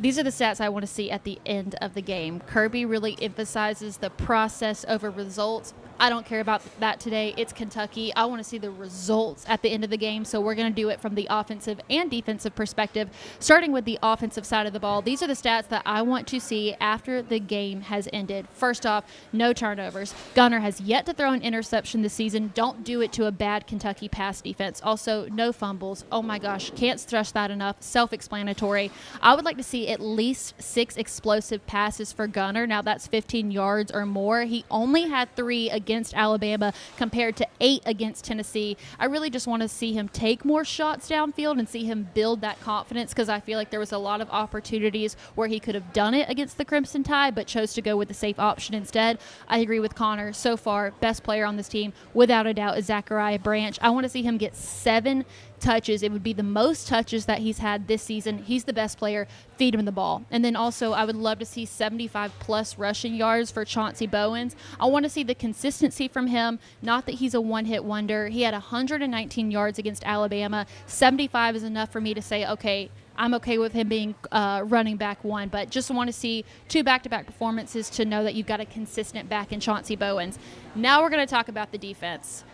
B: These are the stats I want to see at the end of the game. Kirby really emphasizes the process over results. I don't care about that today. It's Kentucky. I want to see the results at the end of the game, so we're going to do it from the offensive and defensive perspective, starting with the offensive side of the ball. These are the stats that I want to see after the game has ended. First off, no turnovers. Gunner has yet to throw an interception this season. Don't do it to a bad Kentucky pass defense. Also, no fumbles. Oh my gosh, can't stress that enough. Self-explanatory. I would like to see at least 6 explosive passes for Gunner. Now, that's 15 yards or more. He only had 3 against Alabama compared to 8 against Tennessee. I really just want to see him take more shots downfield and see him build that confidence, because I feel like there was a lot of opportunities where he could have done it against the Crimson Tide but chose to go with the safe option instead. I agree with Connor. So far, best player on this team, without a doubt, is Zachariah Branch. I want to see him get 7 touches. It would be the most touches that he's had this season. He's the best player. Feed him the ball. And then also, I would love to see 75-plus rushing yards for Chauncey Bowens. I want to see the consistency from him, not that he's a one-hit wonder. He had 119 yards against Alabama. 75 is enough for me to say, okay, I'm okay with him being running back 1, but just want to see 2 back-to-back performances to know that you've got a consistent back in Chauncey Bowens. Now we're going to talk about the defense.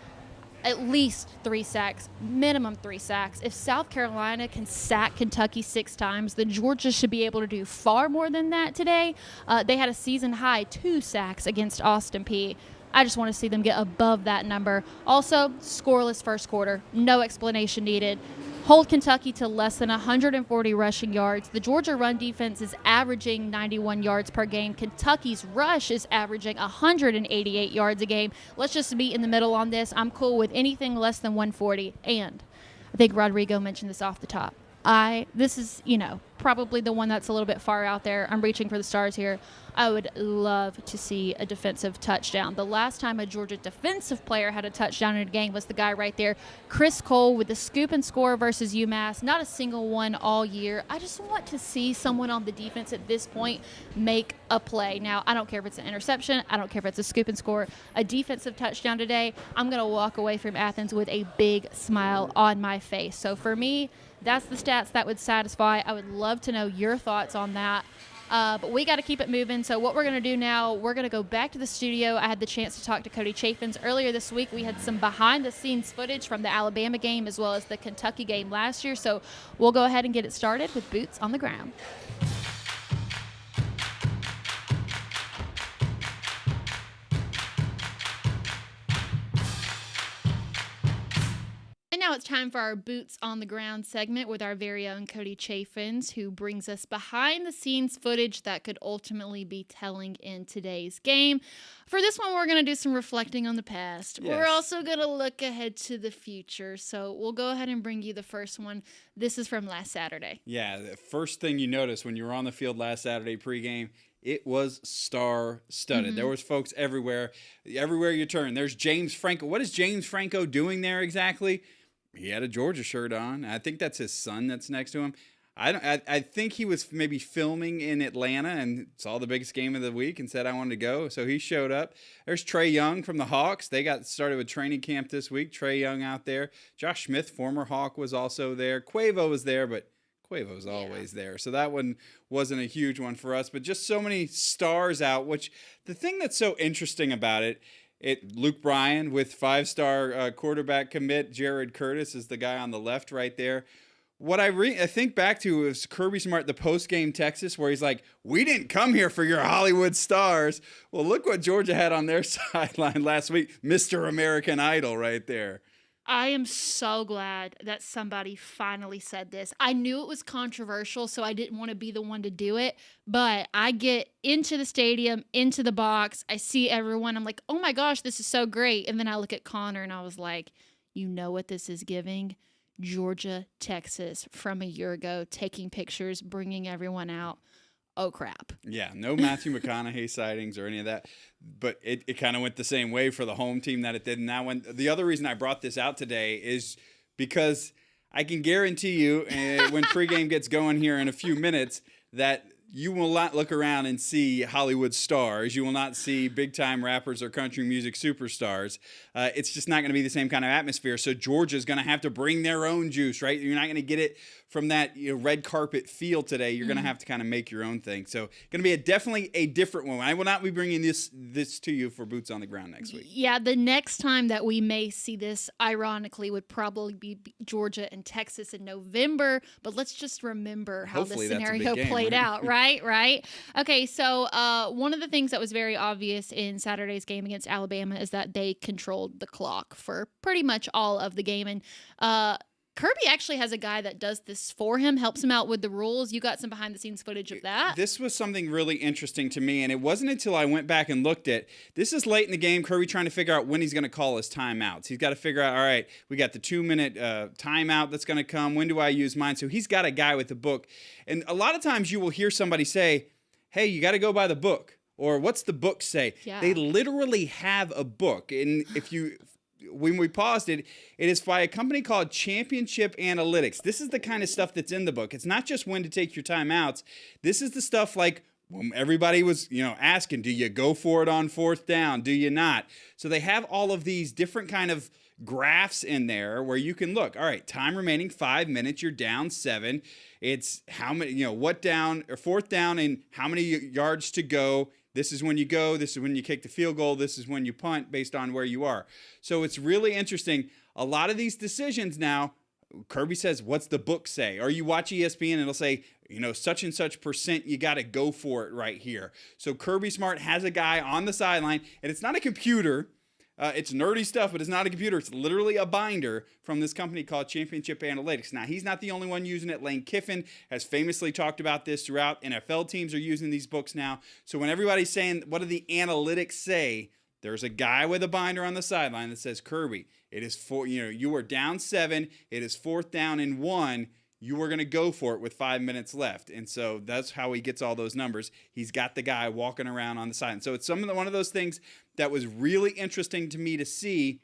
B: At least 3 sacks, minimum 3 sacks. If South Carolina can sack Kentucky 6 times, then Georgia should be able to do far more than that today. They had a season-high 2 sacks against Austin Peay. I just want to see them get above that number. Also, scoreless first quarter. No explanation needed. Hold Kentucky to less than 140 rushing yards. The Georgia run defense is averaging 91 yards per game. Kentucky's rush is averaging 188 yards a game. Let's just meet in the middle on this. I'm cool with anything less than 140. And I think Rodrigo mentioned this off the top. This is, probably the one that's a little bit far out there. I'm reaching for the stars here. I would love to see a defensive touchdown. The last time a Georgia defensive player had a touchdown in a game was the guy right there, Chris Cole, with the scoop and score versus UMass. Not a single one all year. I just want to see someone on the defense at this point make a play. Now, I don't care if it's an interception. I don't care if it's a scoop and score. A defensive touchdown today, I'm going to walk away from Athens with a big smile on my face. So for me, that's the stats that would satisfy. I would love to know your thoughts on that. But we got to keep it moving. So what we're going to do now, we're going to go back to the studio. I had the chance to talk to Cody Chaffins earlier this week. We had some behind-the-scenes footage from the Alabama game as well as the Kentucky game last year. So we'll go ahead and get it started with Boots on the Ground. And now it's time for our Boots on the Ground segment with our very own Cody Chaffins, who brings us behind-the-scenes footage that could ultimately be telling in today's game. For this one, we're going to do some reflecting on the past. Yes. We're also going to look ahead to the future. So we'll go ahead and bring you the first one. This is from last Saturday.
J: Yeah, the first thing you noticed when you were on the field last Saturday pregame, it was star-studded. Mm-hmm. There was folks everywhere. Everywhere you turn, there's James Franco. What is James Franco doing there exactly? He had a Georgia shirt on. I think that's his son that's next to him. I think he was maybe filming in Atlanta and saw the biggest game of the week and said, I wanted to go. So he showed up. There's Trey Young from the Hawks. They got started with training camp this week. Trey Young out there. Josh Smith, former Hawk, was also there. Quavo was there, but Quavo's always there. So that one wasn't a huge one for us. But just so many stars out, which the thing that's so interesting about it, Luke Bryan with 5-star quarterback commit. Jared Curtis is the guy on the left right there. What I think back to is Kirby Smart, the post-game Texas, where he's like, we didn't come here for your Hollywood stars. Well, look what Georgia had on their sideline last week. Mr. American Idol right there.
B: I am so glad that somebody finally said this. I knew it was controversial, so I didn't want to be the one to do it. But I get into the stadium, into the box. I see everyone. I'm like, oh my gosh, this is so great. And then I look at Connor and I was like, you know what this is giving? Georgia, Texas from a year ago, taking pictures, bringing everyone out. Oh, crap.
J: Yeah, no Matthew McConaughey sightings or any of that. But it kind of went the same way for the home team that it did. And now the other reason I brought this out today is because I can guarantee you when pregame gets going here in a few minutes that you will not look around and see Hollywood stars. You will not see big-time rappers or country music superstars. It's just not going to be the same kind of atmosphere. So Georgia's going to have to bring their own juice, right? You're not going to get it from that red carpet feel today. You're going to have to kind of make your own thing. So going to be definitely a different one. I will not be bringing this to you for Boots on the Ground next week.
B: Yeah, the next time that we may see this, ironically, would probably be Georgia and Texas in November. But let's just remember how
J: Hopefully
B: the scenario played out, right? Okay, so one of the things that was very obvious in Saturday's game against Alabama is that they controlled the clock for pretty much all of the game. And Kirby actually has a guy that does this for him, helps him out with the rules. You got some behind-the-scenes footage of that.
J: This was something really interesting to me, and it wasn't until I went back and looked at this is late in the game, Kirby trying to figure out when he's going to call his timeouts. He's got to figure out, all right, we got the 2-minute timeout that's going to come. When do I use mine? So he's got a guy with the book. And a lot of times you will hear somebody say, hey, you got to go by the book. Or what's the book say?
B: Yeah.
J: They literally have a book. And when we paused it, it is by a company called Championship Analytics. This is the kind of stuff that's in the book. It's not just when to take your timeouts. This is the stuff like when everybody was, asking, do you go for it on 4th down? Do you not? So they have all of these different kind of graphs in there where you can look. All right, time remaining 5 minutes. You're down 7. It's how many, what down or 4th down and how many yards to go. This is when you go. This is when you kick the field goal. This is when you punt based on where you are. So it's really interesting. A lot of these decisions now, Kirby says, what's the book say? Or you watch ESPN and it'll say, such and such percent, you got to go for it right here. So Kirby Smart has a guy on the sideline, and it's not a computer. It's nerdy stuff, but it's not a computer. It's literally a binder from this company called Championship Analytics. Now, he's not the only one using it. Lane Kiffin has famously talked about this throughout. NFL teams are using these books now. So when everybody's saying, what do the analytics say? There's a guy with a binder on the sideline that says, Kirby, it is you are down 7. It is 4th down and 1. You are going to go for it with 5 minutes left. And so that's how he gets all those numbers. He's got the guy walking around on the side. And so it's one of those things that was really interesting to me to see.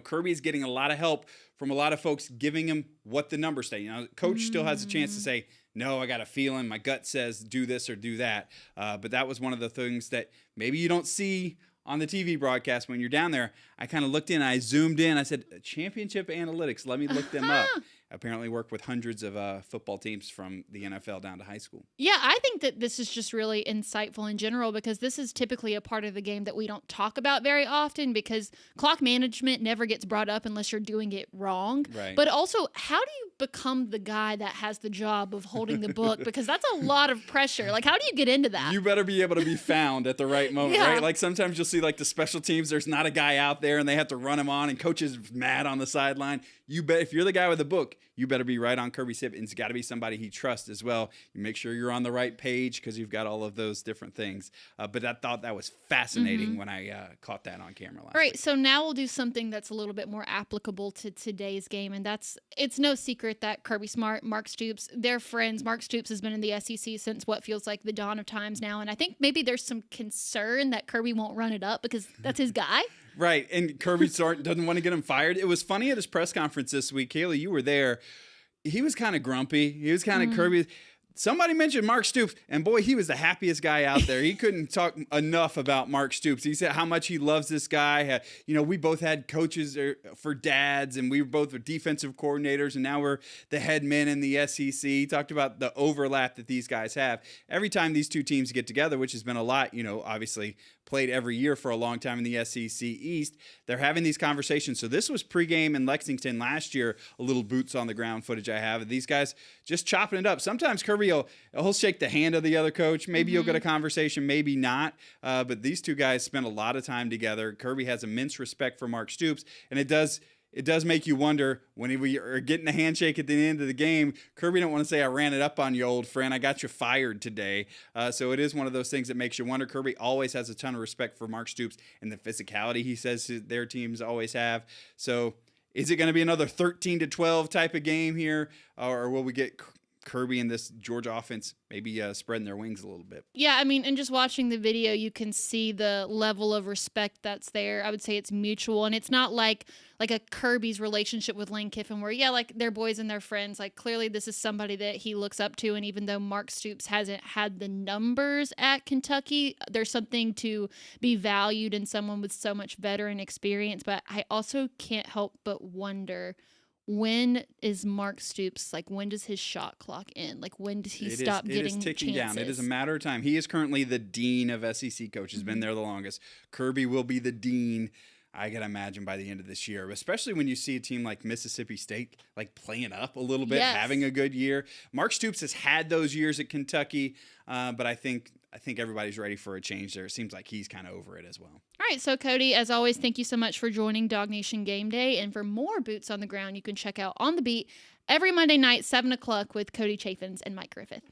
J: Kirby is getting a lot of help from a lot of folks giving him what the numbers say. Coach still has a chance to say, no, I got a feeling. My gut says do this or do that. But that was one of the things that maybe you don't see on the TV broadcast when you're down there. I kind of looked in, I zoomed in, I said, Championship Analytics, let me look them up. Apparently work with hundreds of football teams from the NFL down to high school.
B: Yeah, I think that this is just really insightful in general because this is typically a part of the game that we don't talk about very often because clock management never gets brought up unless you're doing it wrong.
J: Right.
B: But also, how do you become the guy that has the job of holding the book? Because that's a lot of pressure. Like, how do you get into that?
J: You better be able to be found at the right moment,
B: Yeah.
J: right? Like sometimes you'll see like the special teams, there's not a guy out there and they have to run him on and coach is mad on the sideline. You bet if you're the guy with the book, you better be right on Kirby's hip. And it's got to be somebody he trusts as well. You make sure you're on the right page because you've got all of those different things. But I thought that was fascinating when I caught that on camera last
B: All right,
J: week.
B: so now we'll do something that's a little bit more applicable to today's game, and it's no secret that Kirby Smart, Mark Stoops, they're friends. Mark Stoops has been in the SEC since what feels like the dawn of times now, and I think maybe there's some concern that Kirby won't run it up because that's his guy.
J: Right, and Kirby doesn't want to get him fired. It was funny at his press conference this week. Kaylee, you were there. He was kind of grumpy. He was kind of Kirby. Somebody mentioned Mark Stoops, and boy, he was the happiest guy out there. He couldn't talk enough about Mark Stoops. He said how much he loves this guy. We both had coaches for dads, and we were both defensive coordinators, and now we're the head men in the SEC. He talked about the overlap that these guys have. Every time these two teams get together, which has been a lot, obviously played every year for a long time in the SEC East, they're having these conversations. So this was pregame in Lexington last year, a little boots on the ground footage I have. These guys just chopping it up. Sometimes Kirby he'll shake the hand of the other coach. Maybe you'll get a conversation, maybe not. But these two guys spent a lot of time together. Kirby has immense respect for Mark Stoops, and it does make you wonder when we are getting a handshake at the end of the game. Kirby don't want to say, I ran it up on you, old friend. I got you fired today. So it is one of those things that makes you wonder. Kirby always has a ton of respect for Mark Stoops and the physicality he says their teams always have. So Is it going to be another 13-12 type of game here, or will we get Kirby and this Georgia offense maybe spreading their wings a little bit?
B: Yeah, I mean, and just watching the video, you can see the level of respect that's there. I would say it's mutual, and it's not like a Kirby's relationship with Lane Kiffin where, yeah, like they're boys and they're friends. Like clearly this is somebody that he looks up to, and even though Mark Stoops hasn't had the numbers at Kentucky, there's something to be valued in someone with so much veteran experience. But I also can't help but wonder, when is Mark Stoops, like, when does his shot clock end? Like, when does he stop getting chances?
J: It is ticking down. It is a matter of time. He is currently the dean of SEC coaches, been there the longest. Kirby will be the dean, I can imagine, by the end of this year, especially when you see a team like Mississippi State, like, playing up a little bit, having a good year. Mark Stoops has had those years at Kentucky, but I think everybody's ready for a change there. It seems like he's kind of over it as well.
B: All right, so Cody, as always, thank you so much for joining DawgNation Game Day. And for more Boots on the Ground, you can check out On the Beat every Monday night, 7 o'clock, with Cody Chaffins and Mike Griffith.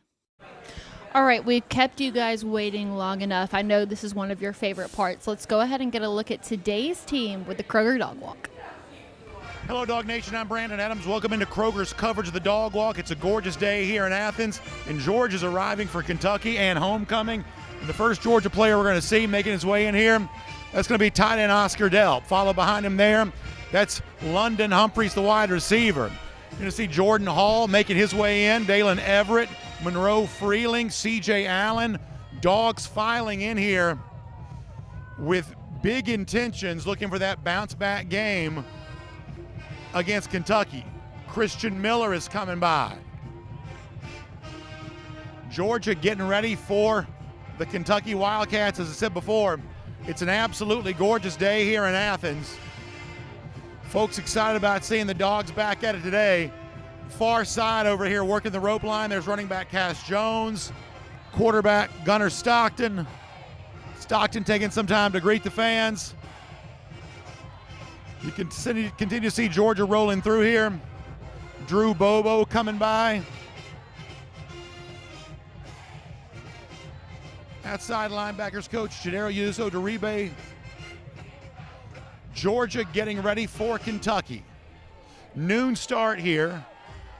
B: All right, we've kept you guys waiting long enough. I know this is one of your favorite parts. Let's go ahead and get a look at today's team with the Kroger Dog Walk.
G: Hello, Dawg Nation. I'm Brandon Adams. Welcome into Kroger's coverage of the Dog Walk. It's a gorgeous day here in Athens, and George is arriving for Kentucky and homecoming. And the first Georgia player we're going to see making his way in here, that's going to be tight end Oscar Delp. Followed behind him there, that's London Humphreys, the wide receiver. You're going to see Jordan Hall making his way in, Dalen Everett, Monroe Freeling, C.J. Allen. Dogs filing in here with big intentions, looking for that bounce-back game against Kentucky. Christian Miller is coming by. Georgia getting ready for the Kentucky Wildcats. As I said before, it's an absolutely gorgeous day here in Athens. Folks excited about seeing the Dogs back at it today. Far side over here working the rope line. There's running back Cass Jones, quarterback Gunnar Stockton. Stockton taking some time to greet the fans. You can continue to see Georgia rolling through here. Drew Bobo coming by. Outside linebackers coach Chidera Yuzo Deribe. Georgia getting ready for Kentucky. Noon start here.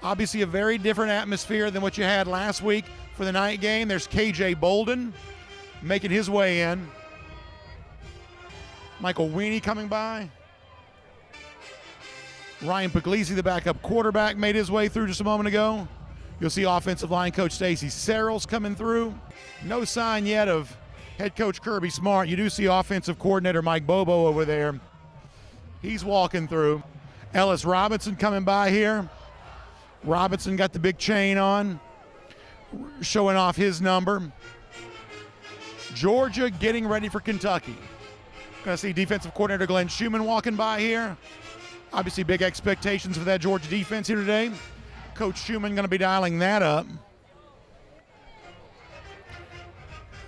G: Obviously a very different atmosphere than what you had last week for the night game. There's KJ Bolden making his way in. Michael Weenie coming by. Ryan Puglisi, the backup quarterback, made his way through just a moment ago. You'll see offensive line coach Stacy Searles coming through. No sign yet of head coach Kirby Smart. You do see offensive coordinator Mike Bobo over there. He's walking through. Ellis Robinson coming by here. Robinson got the big chain on, showing off his number. Georgia getting ready for Kentucky. Gonna see defensive coordinator Glenn Schumann walking by here. Obviously big expectations for that Georgia defense here today. Coach Schumann going to be dialing that up.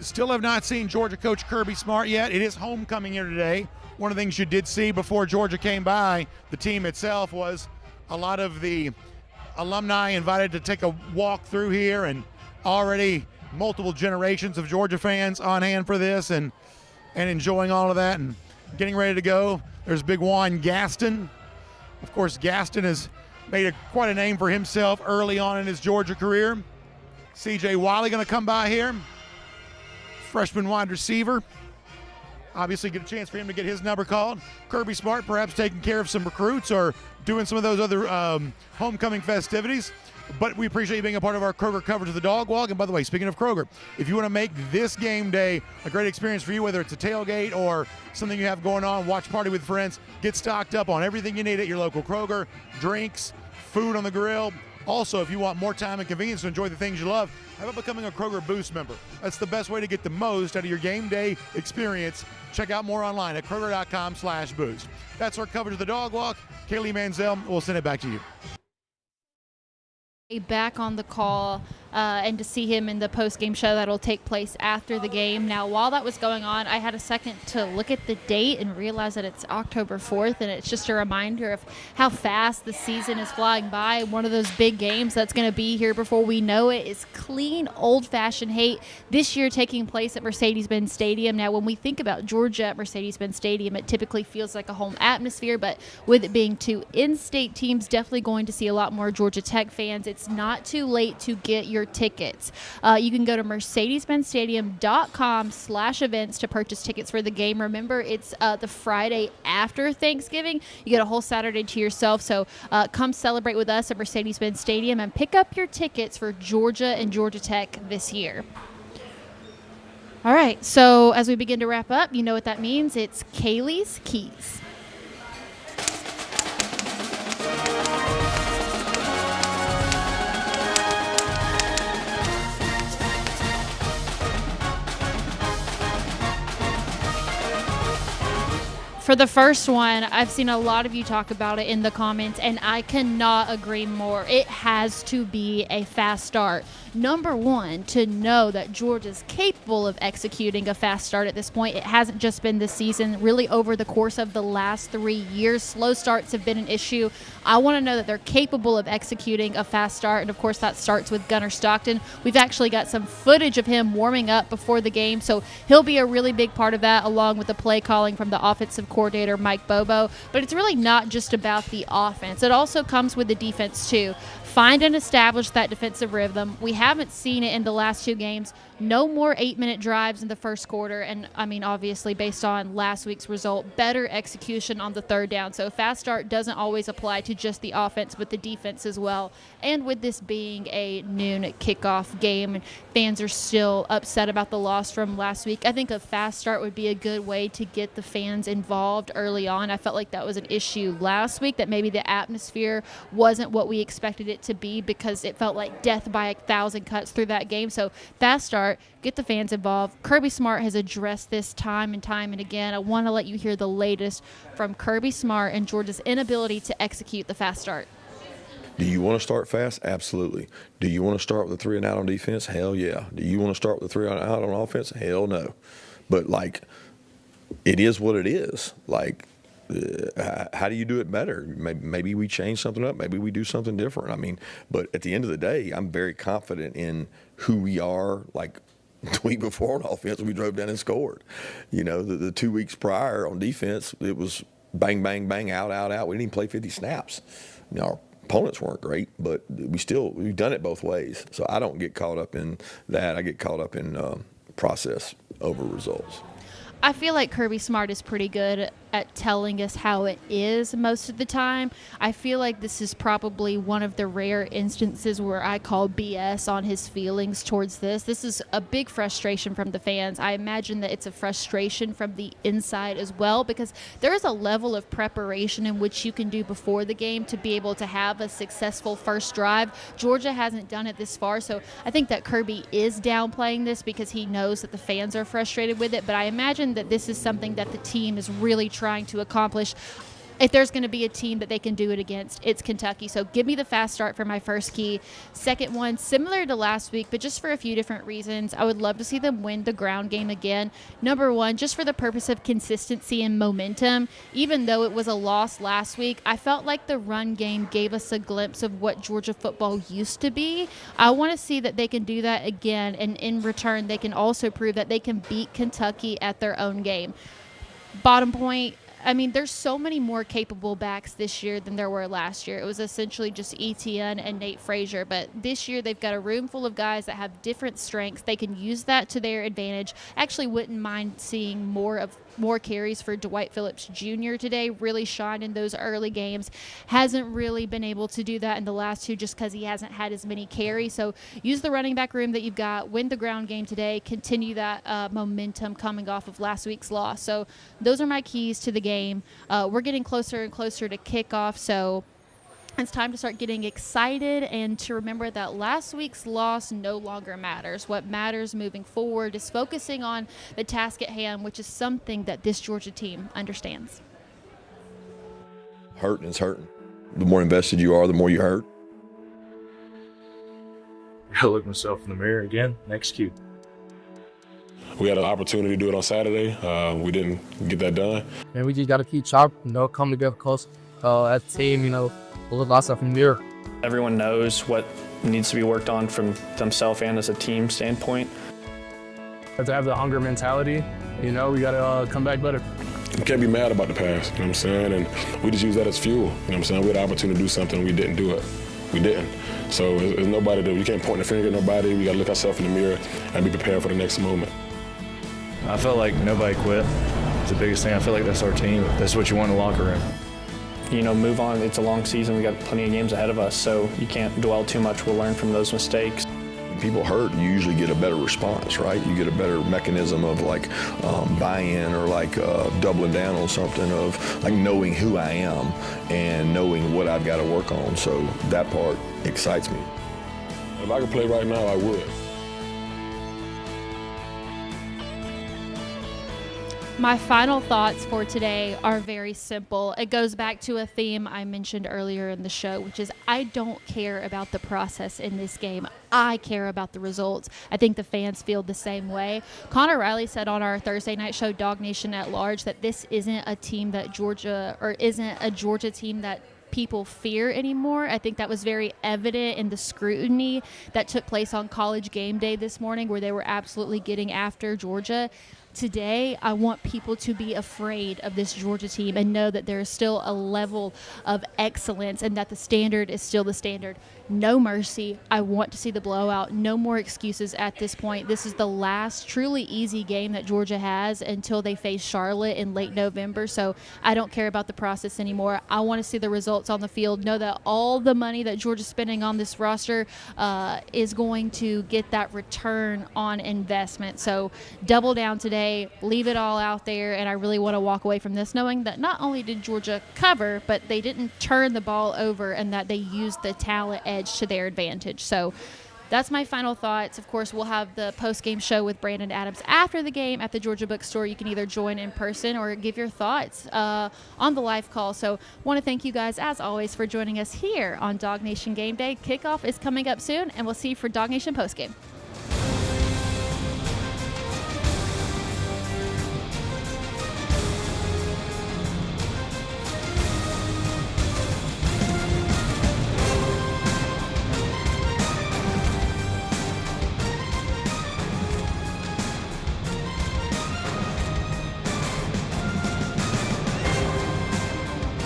G: Still have not seen Georgia coach Kirby Smart yet. It is homecoming here today. One of the things you did see before Georgia came by, the team itself, was a lot of the alumni invited to take a walk through here, and already multiple generations of Georgia fans on hand for this and enjoying all of that and getting ready to go. There's big Juan Gaston. Of course, Gaston has made quite a name for himself early on in his Georgia career. C.J. Wiley going to come by here. Freshman wide receiver. Obviously get a chance for him to get his number called. Kirby Smart perhaps taking care of some recruits or doing some of those other homecoming festivities. But we appreciate you being a part of our Kroger coverage of the Dog Walk. And by the way, speaking of Kroger, if you want to make this game day a great experience for you, whether it's a tailgate or something you have going on, watch party with friends, get stocked up on everything you need at your local Kroger, drinks, food on the grill. Also, if you want more time and convenience to enjoy the things you love, how about becoming a Kroger Boost member? That's the best way to get the most out of your game day experience. Check out more online at Kroger.com/boost. That's our coverage of the Dog Walk. Kaylee Mansell, we'll send it back to you.
B: Back on the call. and to see him in the post-game show that'll take place after the game. Now, while that was going on, I had a second to look at the date and realize that it's October 4th, and it's just a reminder of how fast the season is flying by. One of those big games that's going to be here before we know it is clean, old-fashioned hate this year taking place at Mercedes-Benz Stadium. Now, when we think about Georgia at Mercedes-Benz Stadium, it typically feels like a home atmosphere, but with it being two in-state teams, definitely going to see a lot more Georgia Tech fans. It's not too late to get your tickets. You can go to mercedes-benzstadium.com/events to purchase tickets for the game. Remember, it's the Friday after Thanksgiving. You get a whole Saturday to yourself, so come celebrate with us at Mercedes-Benz Stadium and pick up your tickets for Georgia and Georgia Tech this year. All right, so as we begin to wrap up, you know what that means. It's Kaylee's Keys. For the first one, I've seen a lot of you talk about it in the comments, and I cannot agree more. It has to be a fast start. Number one, to know that Georgia's capable of executing a fast start at this point. It hasn't just been this season. Really, over the course of the last 3 years, slow starts have been an issue. I want to know that they're capable of executing a fast start, and of course that starts with Gunnar Stockton. We've actually got some footage of him warming up before the game, so he'll be a really big part of that, along with the play calling from the offensive coordinator Mike Bobo. But it's really not just about the offense. It also comes with the defense too. Find and establish that defensive rhythm. We haven't seen it in the last two games. No more 8-minute drives in the first quarter. And, I mean, obviously, based on last week's result, better execution on the third down. So fast start doesn't always apply to just the offense, but the defense as well. And with this being a noon kickoff game, fans are still upset about the loss from last week. I think a fast start would be a good way to get the fans involved early on. I felt like that was an issue last week, that maybe the atmosphere wasn't what we expected it to be because it felt like death by 1,000 cuts through that game. So fast start, get the fans involved. Kirby Smart has addressed this time and again. I want to let you hear the latest from Kirby Smart and Georgia's inability to execute the fast start.
C: Do you want to start fast? Absolutely. Do you want to start with a 3 and out on defense? Hell yeah. Do you want to start with a 3 and out on offense? Hell no. But, like, it is what it is. Like, how do you do it better? Maybe we change something up. Maybe we do something different. I mean, but at the end of the day, I'm very confident in who we are. Like the week before on offense, we drove down and scored. You know, the 2 weeks prior on defense, it was bang, bang, bang, out, out, out. We didn't even play 50 snaps. You know, our opponents weren't great, but we've done it both ways. So I don't get caught up in that. I get caught up in process over results.
B: I feel like Kirby Smart is pretty good at telling us how it is most of the time. I feel like this is probably one of the rare instances where I call BS on his feelings towards this. This is a big frustration from the fans. I imagine that it's a frustration from the inside as well, because there is a level of preparation in which you can do before the game to be able to have a successful first drive. Georgia hasn't done it this far, so I think that Kirby is downplaying this because he knows that the fans are frustrated with it, but I imagine that this is something that the team is really trying to accomplish. If there's going to be a team that they can do it against, it's Kentucky. So give me the fast start for my first key. Second one, similar to last week, but just for a few different reasons. I would love to see them win the ground game again. Number one, just for the purpose of consistency and momentum. Even though it was a loss last week, I felt like the run game gave us a glimpse of what Georgia football used to be. I want to see that they can do that again, and in return, they can also prove that they can beat Kentucky at their own game. Bottom point, I mean, there's so many more capable backs this year than there were last year. It was essentially just Etienne and Nate Frazier, but this year they've got a room full of guys that have different strengths. They can use that to their advantage. Actually wouldn't mind seeing more carries for Dwight Phillips Jr. today. Really shined in those early games. Hasn't really been able to do that in the last two just because he hasn't had as many carries. So use the running back room that you've got. Win the ground game today. Continue that momentum coming off of last week's loss. So those are my keys to the game. We're getting closer and closer to kickoff, so it's time to start getting excited and to remember that last week's loss no longer matters. What matters moving forward is focusing on the task at hand, which is something that this Georgia team understands.
C: Hurting is hurting. The more invested you are, the more you hurt.
K: gotta look myself in the mirror again and execute.
D: We had an opportunity to do it on Saturday. We didn't get that done.
L: And we just got to keep sharp, come together close as a team, we'll look ourselves in the mirror.
M: Everyone knows what needs to be worked on from themselves and as a team standpoint.
L: To have the hunger mentality, we got to come back better.
D: You can't be mad about the past, you know what I'm saying? And we just use that as fuel, you know what I'm saying? We had an opportunity to do something, we didn't do it. We didn't. So there's nobody that we can't point the finger at nobody. We got to look ourselves in the mirror and be prepared for the next moment.
K: I felt like nobody quit. It's the biggest thing. I feel like that's our team. That's what you want in the locker room.
M: Move on. It's a long season. We got plenty of games ahead of us, so you can't dwell too much. We'll learn from those mistakes.
C: When people hurt, you usually get a better response, right? You get a better mechanism of buy-in or doubling down on something of knowing who I am and knowing what I've got to work on. So that part excites me.
D: If I could play right now, I would.
B: My final thoughts for today are very simple. It goes back to a theme I mentioned earlier in the show, which is I don't care about the process in this game. I care about the results. I think the fans feel the same way. Connor Riley said on our Thursday night show, DawgNation at Large, that this isn't a team that isn't a Georgia team that people fear anymore. I think that was very evident in the scrutiny that took place on College Game Day this morning, where they were absolutely getting after Georgia. Today, I want people to be afraid of this Georgia team and know that there is still a level of excellence and that the standard is still the standard. No mercy. I want to see the blowout. No more excuses at this point. This is the last truly easy game that Georgia has until they face Charlotte in late November. So I don't care about the process anymore. I want to see the results on the field. Know that all the money that Georgia's spending on this roster is going to get that return on investment. So double down today. Leave it all out there. And I really want to walk away from this knowing that not only did Georgia cover, but they didn't turn the ball over and that they used the talent edge to their advantage. So that's my final thoughts. Of course, we'll have the post-game show with Brandon Adams after the game at the Georgia Bookstore. You can either join in person or give your thoughts on the live call. So want to thank you guys, as always, for joining us here on DawgNation Game Day. Kickoff is coming up soon, and we'll see you for DawgNation postgame.